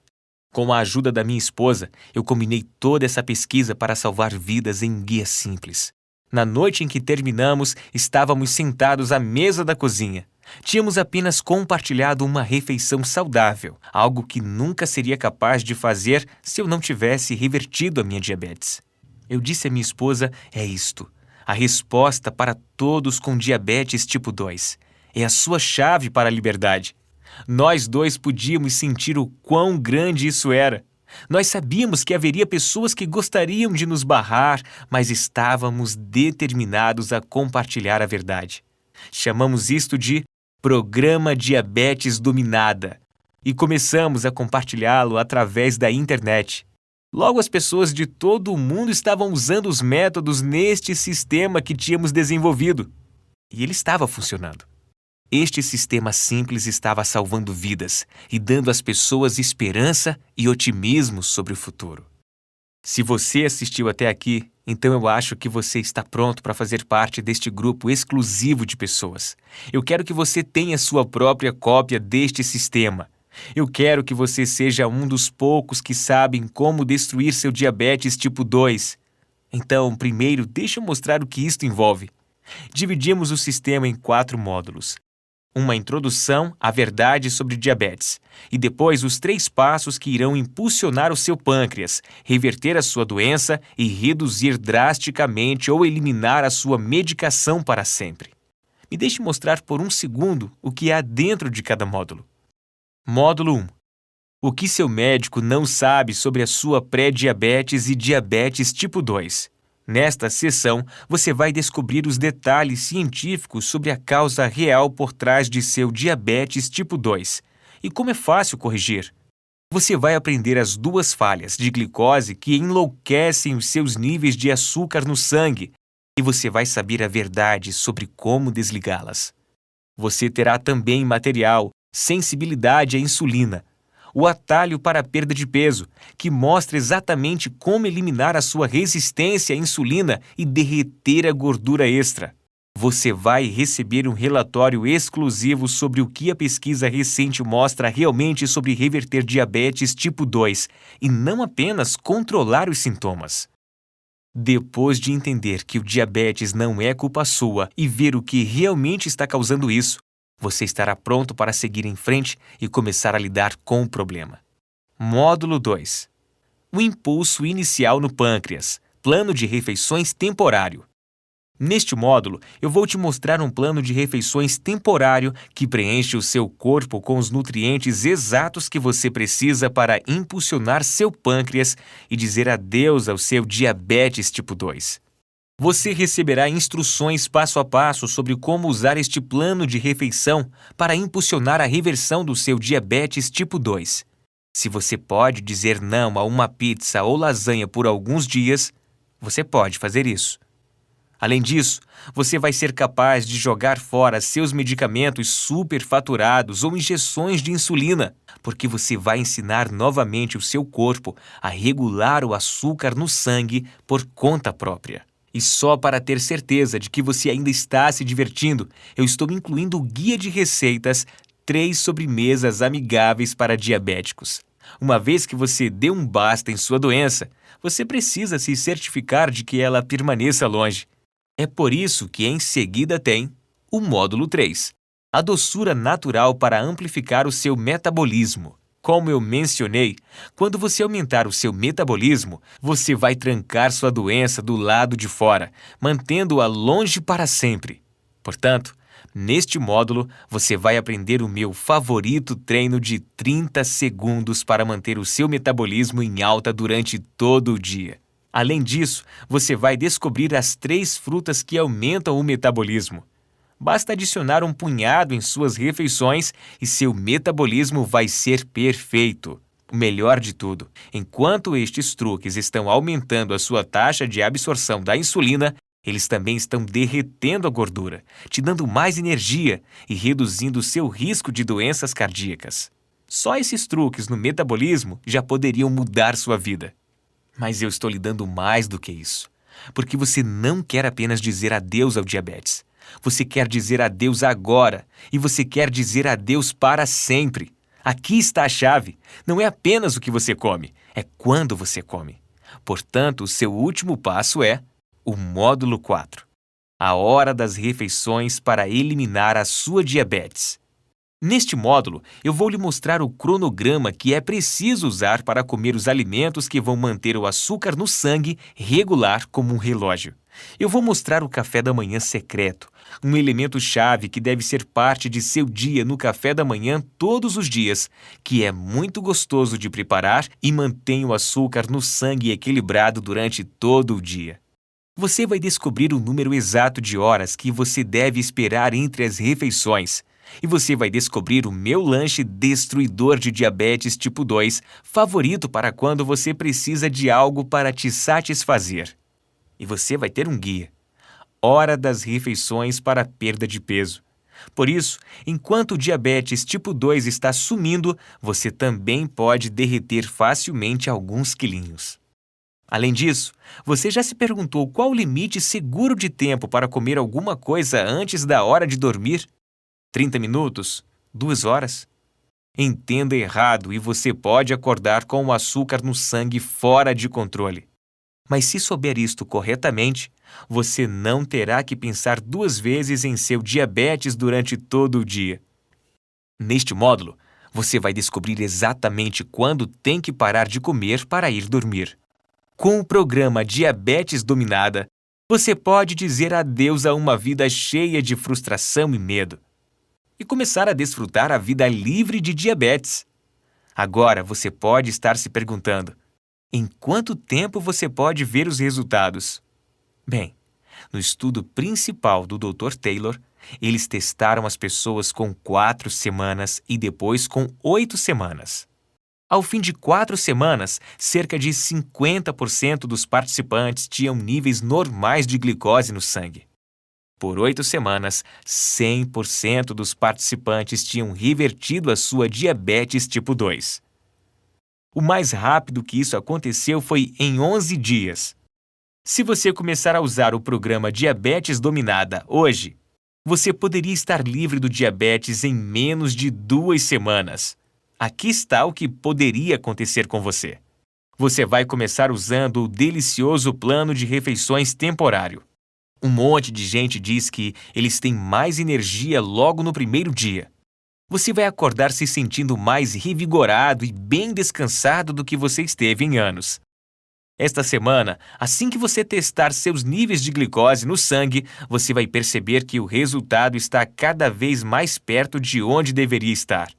Com a ajuda da minha esposa, eu combinei toda essa pesquisa para salvar vidas em um guia simples. Na noite em que terminamos, estávamos sentados à mesa da cozinha. Tínhamos apenas compartilhado uma refeição saudável, algo que nunca seria capaz de fazer se eu não tivesse revertido a minha diabetes. Eu disse à minha esposa, é isto, a resposta para todos com diabetes tipo 2. É a sua chave para a liberdade. Nós dois podíamos sentir o quão grande isso era. Nós sabíamos que haveria pessoas que gostariam de nos barrar, mas estávamos determinados a compartilhar a verdade. Chamamos isto de Programa Diabetes Dominada e começamos a compartilhá-lo através da internet. Logo, as pessoas de todo o mundo estavam usando os métodos neste sistema que tínhamos desenvolvido. E ele estava funcionando. Este sistema simples estava salvando vidas e dando às pessoas esperança e otimismo sobre o futuro. Se você assistiu até aqui, então eu acho que você está pronto para fazer parte deste grupo exclusivo de pessoas. Eu quero que você tenha sua própria cópia deste sistema. Eu quero que você seja um dos poucos que sabem como destruir seu diabetes tipo 2. Então, primeiro, deixa eu mostrar o que isto envolve. Dividimos o sistema em 4 módulos. Uma introdução à verdade sobre diabetes, e depois os 3 passos que irão impulsionar o seu pâncreas, reverter a sua doença e reduzir drasticamente ou eliminar a sua medicação para sempre. Me deixe mostrar por um segundo o que há dentro de cada módulo. Módulo 1. O que seu médico não sabe sobre a sua pré-diabetes e diabetes tipo 2. Nesta sessão, você vai descobrir os detalhes científicos sobre a causa real por trás de seu diabetes tipo 2 e como é fácil corrigir. Você vai aprender as 2 falhas de glicose que enlouquecem os seus níveis de açúcar no sangue e você vai saber a verdade sobre como desligá-las. Você terá também material, sensibilidade à insulina, o atalho para a perda de peso, que mostra exatamente como eliminar a sua resistência à insulina e derreter a gordura extra. Você vai receber um relatório exclusivo sobre o que a pesquisa recente mostra realmente sobre reverter diabetes tipo 2 e não apenas controlar os sintomas. Depois de entender que o diabetes não é culpa sua e ver o que realmente está causando isso, você estará pronto para seguir em frente e começar a lidar com o problema. Módulo 2. O impulso inicial no pâncreas. Plano de refeições temporário. Neste módulo, eu vou te mostrar um plano de refeições temporário que preenche o seu corpo com os nutrientes exatos que você precisa para impulsionar seu pâncreas e dizer adeus ao seu diabetes tipo 2. Você receberá instruções passo a passo sobre como usar este plano de refeição para impulsionar a reversão do seu diabetes tipo 2. Se você pode dizer não a uma pizza ou lasanha por alguns dias, você pode fazer isso. Além disso, você vai ser capaz de jogar fora seus medicamentos superfaturados ou injeções de insulina, porque você vai ensinar novamente o seu corpo a regular o açúcar no sangue por conta própria. E só para ter certeza de que você ainda está se divertindo, eu estou incluindo o guia de receitas 3 sobremesas amigáveis para diabéticos. Uma vez que você dê um basta em sua doença, você precisa se certificar de que ela permaneça longe. É por isso que em seguida tem o módulo 3, a doçura natural para amplificar o seu metabolismo. Como eu mencionei, quando você aumentar o seu metabolismo, você vai trancar sua doença do lado de fora, mantendo-a longe para sempre. Portanto, neste módulo, você vai aprender o meu favorito treino de 30 segundos para manter o seu metabolismo em alta durante todo o dia. Além disso, você vai descobrir as 3 frutas que aumentam o metabolismo. Basta adicionar um punhado em suas refeições e seu metabolismo vai ser perfeito. O melhor de tudo, enquanto estes truques estão aumentando a sua taxa de absorção da insulina, eles também estão derretendo a gordura, te dando mais energia e reduzindo o seu risco de doenças cardíacas. Só esses truques no metabolismo já poderiam mudar sua vida. Mas eu estou lhe dando mais do que isso, porque você não quer apenas dizer adeus ao diabetes. Você quer dizer adeus agora e você quer dizer adeus para sempre. Aqui está a chave. Não é apenas o que você come, é quando você come. Portanto, o seu último passo é o módulo 4. A hora das refeições para eliminar a sua diabetes. Neste módulo, eu vou lhe mostrar o cronograma que é preciso usar para comer os alimentos que vão manter o açúcar no sangue regular como um relógio. Eu vou mostrar o café da manhã secreto, um elemento-chave que deve ser parte de seu dia no café da manhã todos os dias, que é muito gostoso de preparar e mantém o açúcar no sangue equilibrado durante todo o dia. Você vai descobrir o número exato de horas que você deve esperar entre as refeições. E você vai descobrir o meu lanche destruidor de diabetes tipo 2, favorito para quando você precisa de algo para te satisfazer. E você vai ter um guia. Hora das refeições para perda de peso. Por isso, enquanto o diabetes tipo 2 está sumindo, você também pode derreter facilmente alguns quilinhos. Além disso, você já se perguntou qual o limite seguro de tempo para comer alguma coisa antes da hora de dormir? 30 minutos? 2 horas? Entenda errado e você pode acordar com o açúcar no sangue fora de controle. Mas se souber isto corretamente, você não terá que pensar 2 vezes em seu diabetes durante todo o dia. Neste módulo, você vai descobrir exatamente quando tem que parar de comer para ir dormir. Com o programa Diabetes Dominada, você pode dizer adeus a uma vida cheia de frustração e medo e começar a desfrutar a vida livre de diabetes. Agora você pode estar se perguntando: em quanto tempo você pode ver os resultados? Bem, no estudo principal do Dr. Taylor, eles testaram as pessoas com 4 semanas e depois com 8 semanas. Ao fim de 4 semanas, cerca de 50% dos participantes tinham níveis normais de glicose no sangue. Por 8 semanas, 100% dos participantes tinham revertido a sua diabetes tipo 2. O mais rápido que isso aconteceu foi em 11 dias. Se você começar a usar o programa Diabetes Dominada hoje, você poderia estar livre do diabetes em menos de 2 semanas. Aqui está o que poderia acontecer com você. Você vai começar usando o delicioso plano de refeições temporário. Um monte de gente diz que eles têm mais energia logo no primeiro dia. Você vai acordar se sentindo mais revigorado e bem descansado do que você esteve em anos. Esta semana, assim que você testar seus níveis de glicose no sangue, você vai perceber que o resultado está cada vez mais perto de onde deveria estar.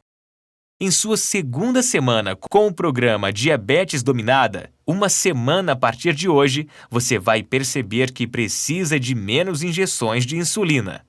Em sua segunda semana com o programa Diabetes Dominada, uma semana a partir de hoje, você vai perceber que precisa de menos injeções de insulina.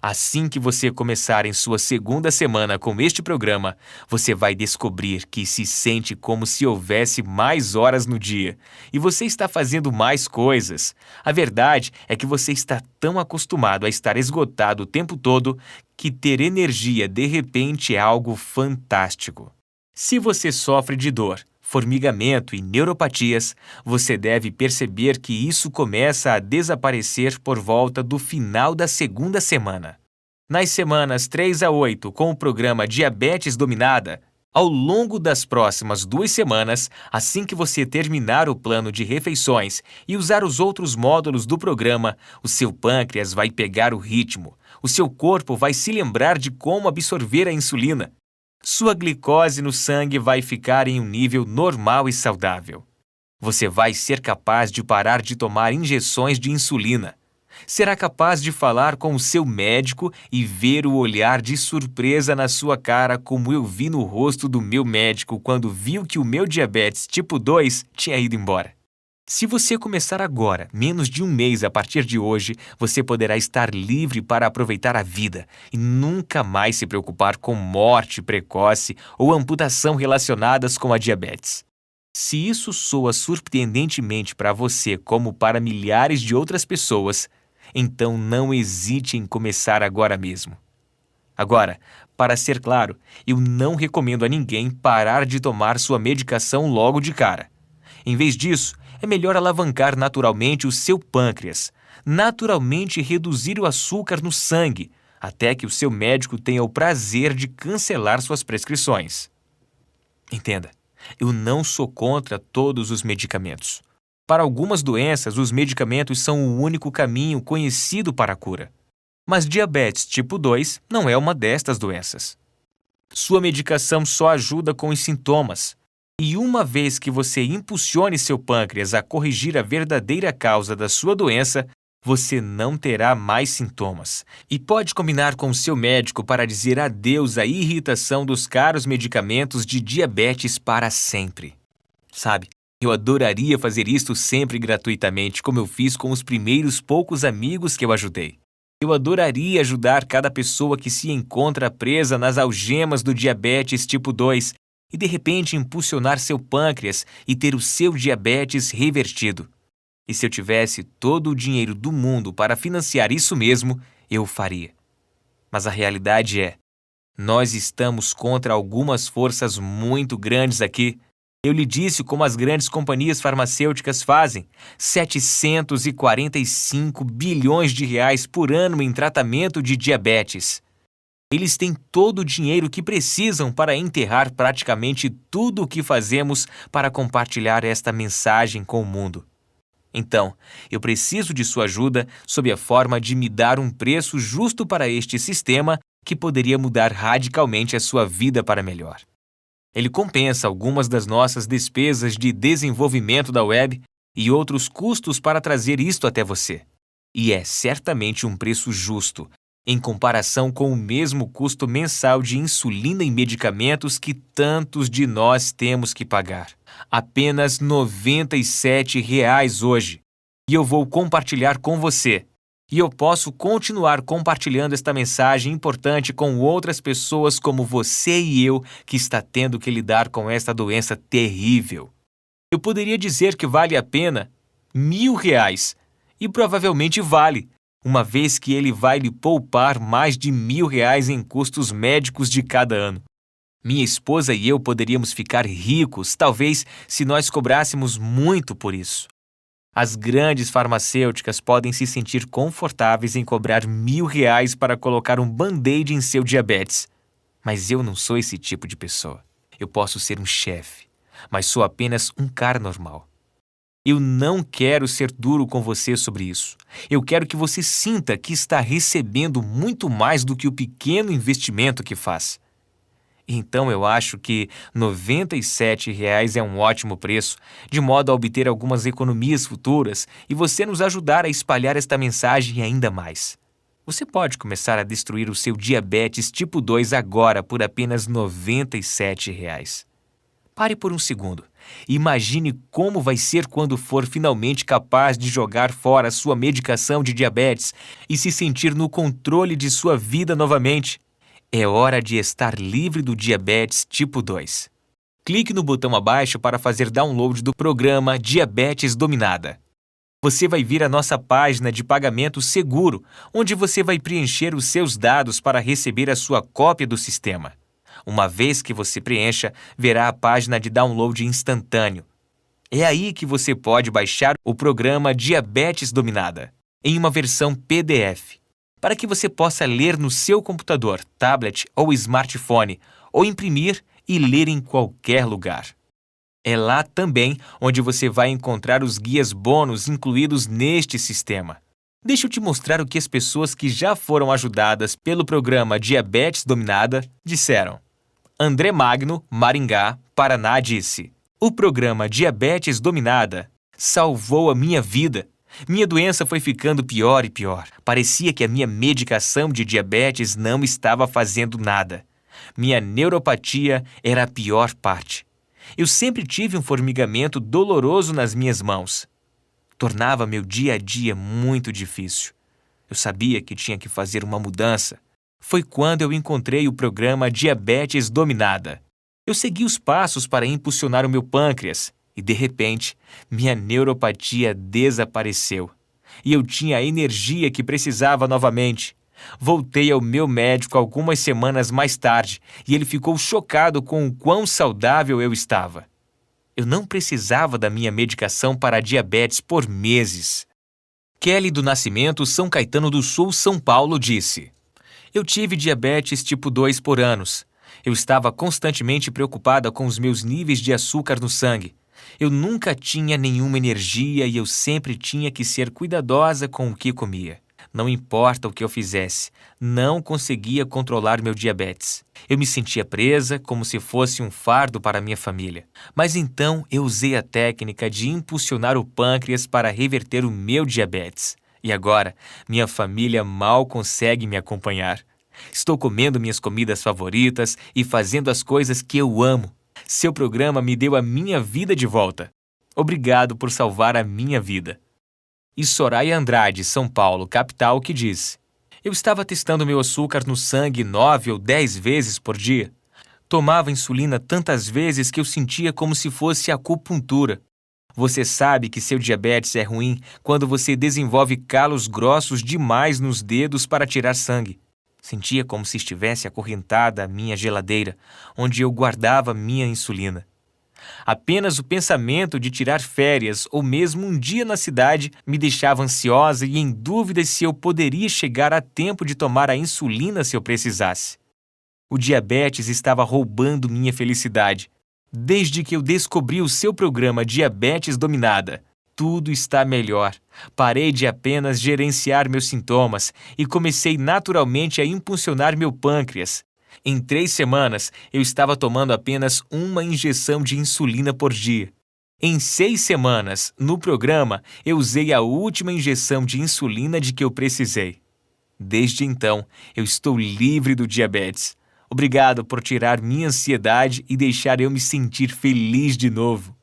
Assim que você começar em sua segunda semana com este programa, você vai descobrir que se sente como se houvesse mais horas no dia e você está fazendo mais coisas. A verdade é que você está tão acostumado a estar esgotado o tempo todo que ter energia de repente é algo fantástico. Se você sofre de dor, formigamento e neuropatias, você deve perceber que isso começa a desaparecer por volta do final da segunda semana. Nas semanas 3 a 8, com o programa Diabetes Dominada, ao longo das próximas 2 semanas, assim que você terminar o plano de refeições e usar os outros módulos do programa, o seu pâncreas vai pegar o ritmo, o seu corpo vai se lembrar de como absorver a insulina. Sua glicose no sangue vai ficar em um nível normal e saudável. Você vai ser capaz de parar de tomar injeções de insulina. Será capaz de falar com o seu médico e ver o olhar de surpresa na sua cara como eu vi no rosto do meu médico quando viu que o meu diabetes tipo 2 tinha ido embora. Se você começar agora, menos de um mês a partir de hoje, você poderá estar livre para aproveitar a vida e nunca mais se preocupar com morte precoce ou amputação relacionadas com a diabetes. Se isso soa surpreendentemente para você como para milhares de outras pessoas, então não hesite em começar agora mesmo. Agora, para ser claro, eu não recomendo a ninguém parar de tomar sua medicação logo de cara. Em vez disso, é melhor alavancar naturalmente o seu pâncreas, naturalmente reduzir o açúcar no sangue, até que o seu médico tenha o prazer de cancelar suas prescrições. Entenda, eu não sou contra todos os medicamentos. Para algumas doenças, os medicamentos são o único caminho conhecido para a cura. Mas diabetes tipo 2 não é uma destas doenças. Sua medicação só ajuda com os sintomas. E uma vez que você impulsione seu pâncreas a corrigir a verdadeira causa da sua doença, você não terá mais sintomas. E pode combinar com o seu médico para dizer adeus à irritação dos caros medicamentos de diabetes para sempre. Sabe, eu adoraria fazer isto sempre gratuitamente, como eu fiz com os primeiros poucos amigos que eu ajudei. Eu adoraria ajudar cada pessoa que se encontra presa nas algemas do diabetes tipo 2 e de repente impulsionar seu pâncreas e ter o seu diabetes revertido. E se eu tivesse todo o dinheiro do mundo para financiar isso mesmo, eu faria. Mas a realidade é, nós estamos contra algumas forças muito grandes aqui. Eu lhe disse como as grandes companhias farmacêuticas fazem: 745 bilhões de reais por ano em tratamento de diabetes. Eles têm todo o dinheiro que precisam para enterrar praticamente tudo o que fazemos para compartilhar esta mensagem com o mundo. Então, eu preciso de sua ajuda sob a forma de me dar um preço justo para este sistema que poderia mudar radicalmente a sua vida para melhor. Ele compensa algumas das nossas despesas de desenvolvimento da web e outros custos para trazer isto até você. E é certamente um preço justo, em comparação com o mesmo custo mensal de insulina e medicamentos que tantos de nós temos que pagar. Apenas R$ 97 hoje. E eu vou compartilhar com você. E eu posso continuar compartilhando esta mensagem importante com outras pessoas como você e eu que está tendo que lidar com esta doença terrível. Eu poderia dizer que vale a pena R$ 1.000, e provavelmente vale, uma vez que ele vai lhe poupar mais de R$ 1.000 em custos médicos de cada ano. Minha esposa e eu poderíamos ficar ricos, talvez, se nós cobrássemos muito por isso. As grandes farmacêuticas podem se sentir confortáveis em cobrar R$ 1.000 para colocar um band-aid em seu diabetes. Mas eu não sou esse tipo de pessoa. Eu posso ser um chefe, mas sou apenas um cara normal. Eu não quero ser duro com você sobre isso. Eu quero que você sinta que está recebendo muito mais do que o pequeno investimento que faz. Então eu acho que R$ 97 é um ótimo preço, de modo a obter algumas economias futuras e você nos ajudar a espalhar esta mensagem ainda mais. Você pode começar a destruir o seu diabetes tipo 2 agora por apenas R$ 97. Pare por um segundo. Imagine como vai ser quando for finalmente capaz de jogar fora sua medicação de diabetes e se sentir no controle de sua vida novamente. É hora de estar livre do diabetes tipo 2. Clique no botão abaixo para fazer download do programa Diabetes Dominada. Você vai vir à nossa página de pagamento seguro, onde você vai preencher os seus dados para receber a sua cópia do sistema. Uma vez que você preencha, verá a página de download instantâneo. É aí que você pode baixar o programa Diabetes Dominada, em uma versão PDF, para que você possa ler no seu computador, tablet ou smartphone, ou imprimir e ler em qualquer lugar. É lá também onde você vai encontrar os guias bônus incluídos neste sistema. Deixa eu te mostrar o que as pessoas que já foram ajudadas pelo programa Diabetes Dominada disseram. André Magno, Maringá, Paraná, disse: "O programa Diabetes Dominada salvou a minha vida. Minha doença foi ficando pior e pior. Parecia que a minha medicação de diabetes não estava fazendo nada. Minha neuropatia era a pior parte. Eu sempre tive um formigamento doloroso nas minhas mãos. tornava meu dia a dia muito difícil. Eu sabia que tinha que fazer uma mudança. Foi quando eu encontrei o programa Diabetes Dominada. Eu segui os passos para impulsionar o meu pâncreas e, de repente, minha neuropatia desapareceu. E eu tinha a energia que precisava novamente. Voltei ao meu médico algumas semanas mais tarde e ele ficou chocado com o quão saudável eu estava. Eu não precisava da minha medicação para a diabetes por meses. Kelly do Nascimento, São Caetano do Sul, São Paulo, disse: Eu tive diabetes tipo 2 por anos. Eu estava constantemente preocupada com os meus níveis de açúcar no sangue. Eu nunca tinha nenhuma energia e eu sempre tinha que ser cuidadosa com o que comia. Não importa o que eu fizesse, não conseguia controlar meu diabetes. Eu me sentia presa, como se fosse um fardo para minha família. Mas então eu usei a técnica de impulsionar o pâncreas para reverter o meu diabetes. E agora, minha família mal consegue me acompanhar. Estou comendo minhas comidas favoritas e fazendo as coisas que eu amo. Seu programa me deu a minha vida de volta. Obrigado por salvar a minha vida. E Soraya Andrade, São Paulo, capital, que diz: Eu estava testando meu açúcar no sangue 9 ou 10 vezes por dia. Tomava insulina tantas vezes que eu sentia como se fosse acupuntura. Você sabe que seu diabetes é ruim quando você desenvolve calos grossos demais nos dedos para tirar sangue. Sentia como se estivesse acorrentada à minha geladeira, onde eu guardava minha insulina. Apenas o pensamento de tirar férias ou mesmo um dia na cidade me deixava ansiosa e em dúvida se eu poderia chegar a tempo de tomar a insulina se eu precisasse. O diabetes estava roubando minha felicidade. Desde que eu descobri o seu programa Diabetes Dominada, tudo está melhor. Parei de apenas gerenciar meus sintomas e comecei naturalmente a impulsionar meu pâncreas. Em 3 semanas, eu estava tomando apenas uma injeção de insulina por dia. Em 6 semanas, no programa, eu usei a última injeção de insulina de que eu precisei. Desde então, eu estou livre do diabetes. Obrigado por tirar minha ansiedade e deixar eu me sentir feliz de novo.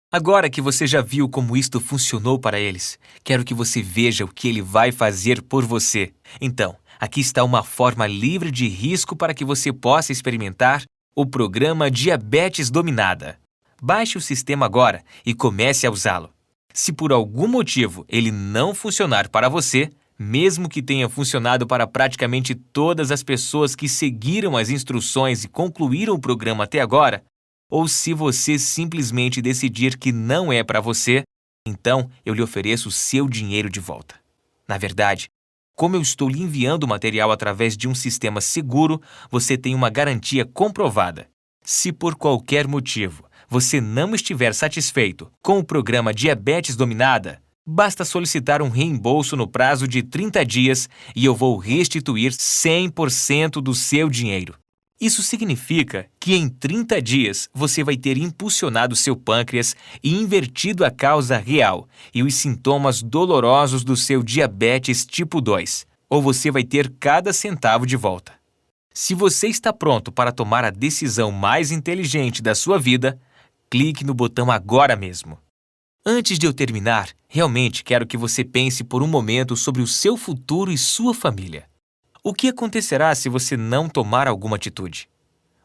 Agora que você já viu como isto funcionou para eles, quero que você veja o que ele vai fazer por você. Então, aqui está uma forma livre de risco para que você possa experimentar o programa Diabetes Dominada. Baixe o sistema agora e comece a usá-lo. Se por algum motivo ele não funcionar para você, mesmo que tenha funcionado para praticamente todas as pessoas que seguiram as instruções e concluíram o programa até agora, ou se você simplesmente decidir que não é para você, então eu lhe ofereço o seu dinheiro de volta. Na verdade, como eu estou lhe enviando o material através de um sistema seguro, você tem uma garantia comprovada. Se por qualquer motivo você não estiver satisfeito com o programa Diabetes Dominada, basta solicitar um reembolso no prazo de 30 dias e eu vou restituir 100% do seu dinheiro. Isso significa que em 30 dias você vai ter impulsionado seu pâncreas e invertido a causa real e os sintomas dolorosos do seu diabetes tipo 2, ou você vai ter cada centavo de volta. Se você está pronto para tomar a decisão mais inteligente da sua vida, clique no botão agora mesmo. Antes de eu terminar, realmente quero que você pense por um momento sobre o seu futuro e sua família. O que acontecerá se você não tomar alguma atitude?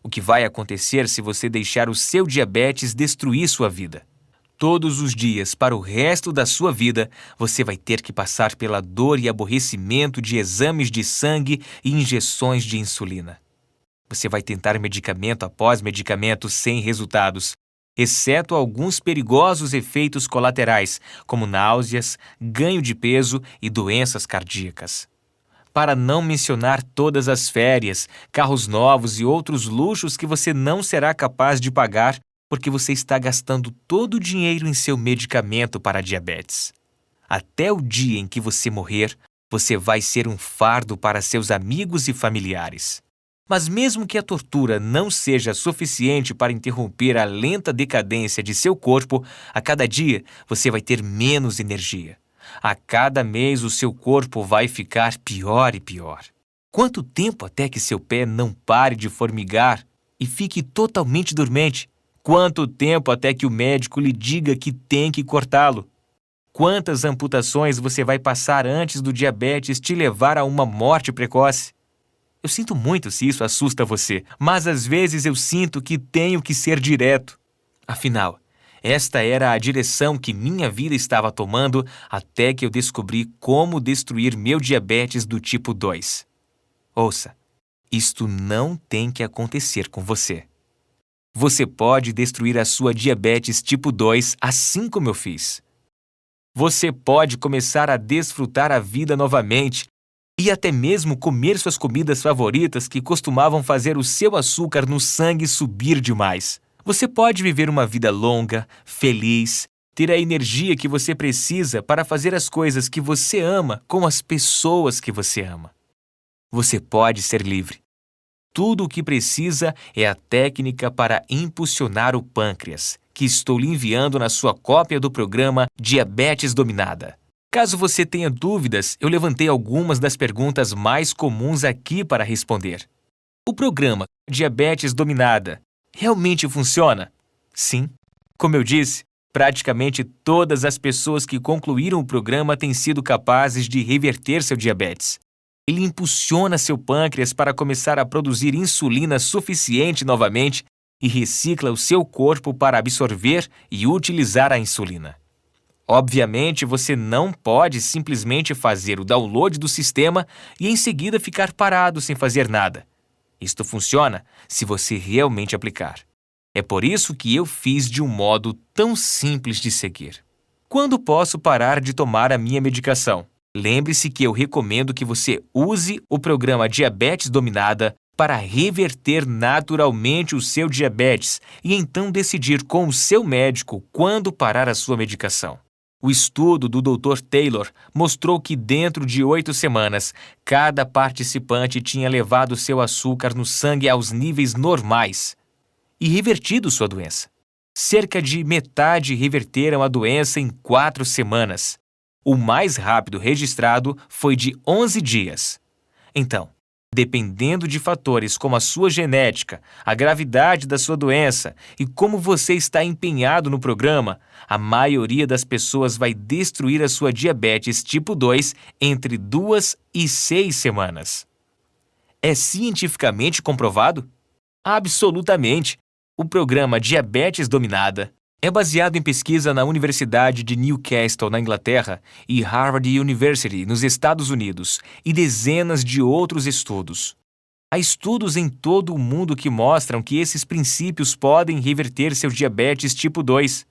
O que vai acontecer se você deixar o seu diabetes destruir sua vida? Todos os dias, para o resto da sua vida, você vai ter que passar pela dor e aborrecimento de exames de sangue e injeções de insulina. Você vai tentar medicamento após medicamento sem resultados, exceto alguns perigosos efeitos colaterais, como náuseas, ganho de peso e doenças cardíacas. Para não mencionar todas as férias, carros novos e outros luxos que você não será capaz de pagar porque você está gastando todo o dinheiro em seu medicamento para a diabetes. Até o dia em que você morrer, você vai ser um fardo para seus amigos e familiares. Mas mesmo que a tortura não seja suficiente para interromper a lenta decadência de seu corpo, a cada dia você vai ter menos energia. A cada mês o seu corpo vai ficar pior e pior. Quanto tempo até que seu pé não pare de formigar e fique totalmente dormente? Quanto tempo até que o médico lhe diga que tem que cortá-lo? Quantas amputações você vai passar antes do diabetes te levar a uma morte precoce? Eu sinto muito se isso assusta você, mas às vezes eu sinto que tenho que ser direto. Afinal, esta era a direção que minha vida estava tomando até que eu descobri como destruir meu diabetes do tipo 2. Ouça, isto não tem que acontecer com você. Você pode destruir a sua diabetes tipo 2 assim como eu fiz. Você pode começar a desfrutar a vida novamente e até mesmo comer suas comidas favoritas que costumavam fazer o seu açúcar no sangue subir demais. Você pode viver uma vida longa, feliz, ter a energia que você precisa para fazer as coisas que você ama com as pessoas que você ama. Você pode ser livre. Tudo o que precisa é a técnica para impulsionar o pâncreas, que estou lhe enviando na sua cópia do programa Diabetes Dominada. Caso você tenha dúvidas, eu levantei algumas das perguntas mais comuns aqui para responder. O programa Diabetes Dominada realmente funciona? Sim. Como eu disse, praticamente todas as pessoas que concluíram o programa têm sido capazes de reverter seu diabetes. Ele impulsiona seu pâncreas para começar a produzir insulina suficiente novamente e recicla o seu corpo para absorver e utilizar a insulina. Obviamente, você não pode simplesmente fazer o download do sistema e em seguida ficar parado sem fazer nada. Isto funciona se você realmente aplicar. É por isso que eu fiz de um modo tão simples de seguir. Quando posso parar de tomar a minha medicação? Lembre-se que eu recomendo que você use o programa Diabetes Dominada para reverter naturalmente o seu diabetes e então decidir com o seu médico quando parar a sua medicação. O estudo do Dr. Taylor mostrou que dentro de 8 semanas, cada participante tinha levado seu açúcar no sangue aos níveis normais e revertido sua doença. Cerca de metade reverteram a doença em 4 semanas. O mais rápido registrado foi de 11 dias. Então, dependendo de fatores como a sua genética, a gravidade da sua doença e como você está empenhado no programa, a maioria das pessoas vai destruir a sua diabetes tipo 2 entre 2 e 6 semanas. É cientificamente comprovado? Absolutamente! O programa Diabetes Dominada é baseado em pesquisa na Universidade de Newcastle, na Inglaterra, e Harvard University, nos Estados Unidos, e dezenas de outros estudos. Há estudos em todo o mundo que mostram que esses princípios podem reverter seu diabetes tipo 2.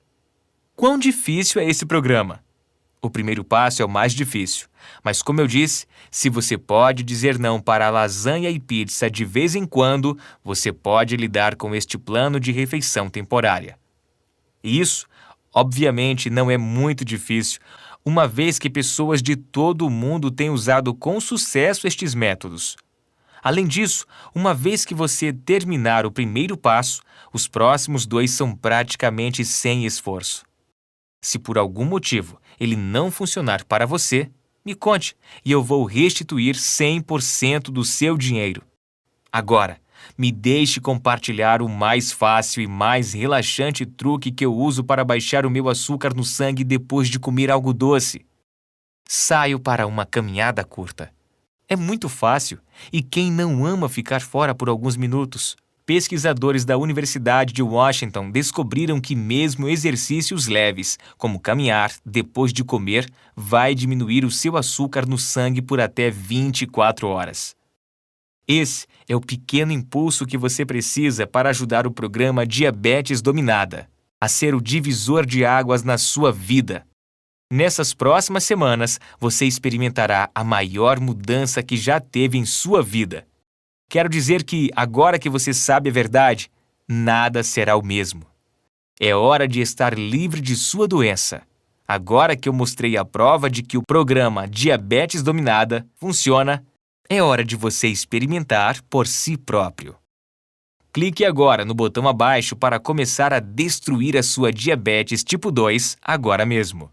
Quão difícil é esse programa? O primeiro passo é o mais difícil, mas como eu disse, se você pode dizer não para lasanha e pizza de vez em quando, você pode lidar com este plano de refeição temporária. E isso, obviamente, não é muito difícil, uma vez que pessoas de todo o mundo têm usado com sucesso estes métodos. Além disso, uma vez que você terminar o primeiro passo, os próximos 2 são praticamente sem esforço. Se por algum motivo ele não funcionar para você, me conte e eu vou restituir 100% do seu dinheiro. Agora, me deixe compartilhar o mais fácil e mais relaxante truque que eu uso para baixar o meu açúcar no sangue depois de comer algo doce. Saio para uma caminhada curta. É muito fácil, e quem não ama ficar fora por alguns minutos? Pesquisadores da Universidade de Washington descobriram que mesmo exercícios leves, como caminhar depois de comer, vai diminuir o seu açúcar no sangue por até 24 horas. Esse é o pequeno impulso que você precisa para ajudar o programa Diabetes Dominada a ser o divisor de águas na sua vida. Nessas próximas semanas, você experimentará a maior mudança que já teve em sua vida. Quero dizer que, agora que você sabe a verdade, nada será o mesmo. É hora de estar livre de sua doença. Agora que eu mostrei a prova de que o programa Diabetes Dominada funciona, é hora de você experimentar por si próprio. Clique agora no botão abaixo para começar a destruir a sua diabetes tipo 2 agora mesmo.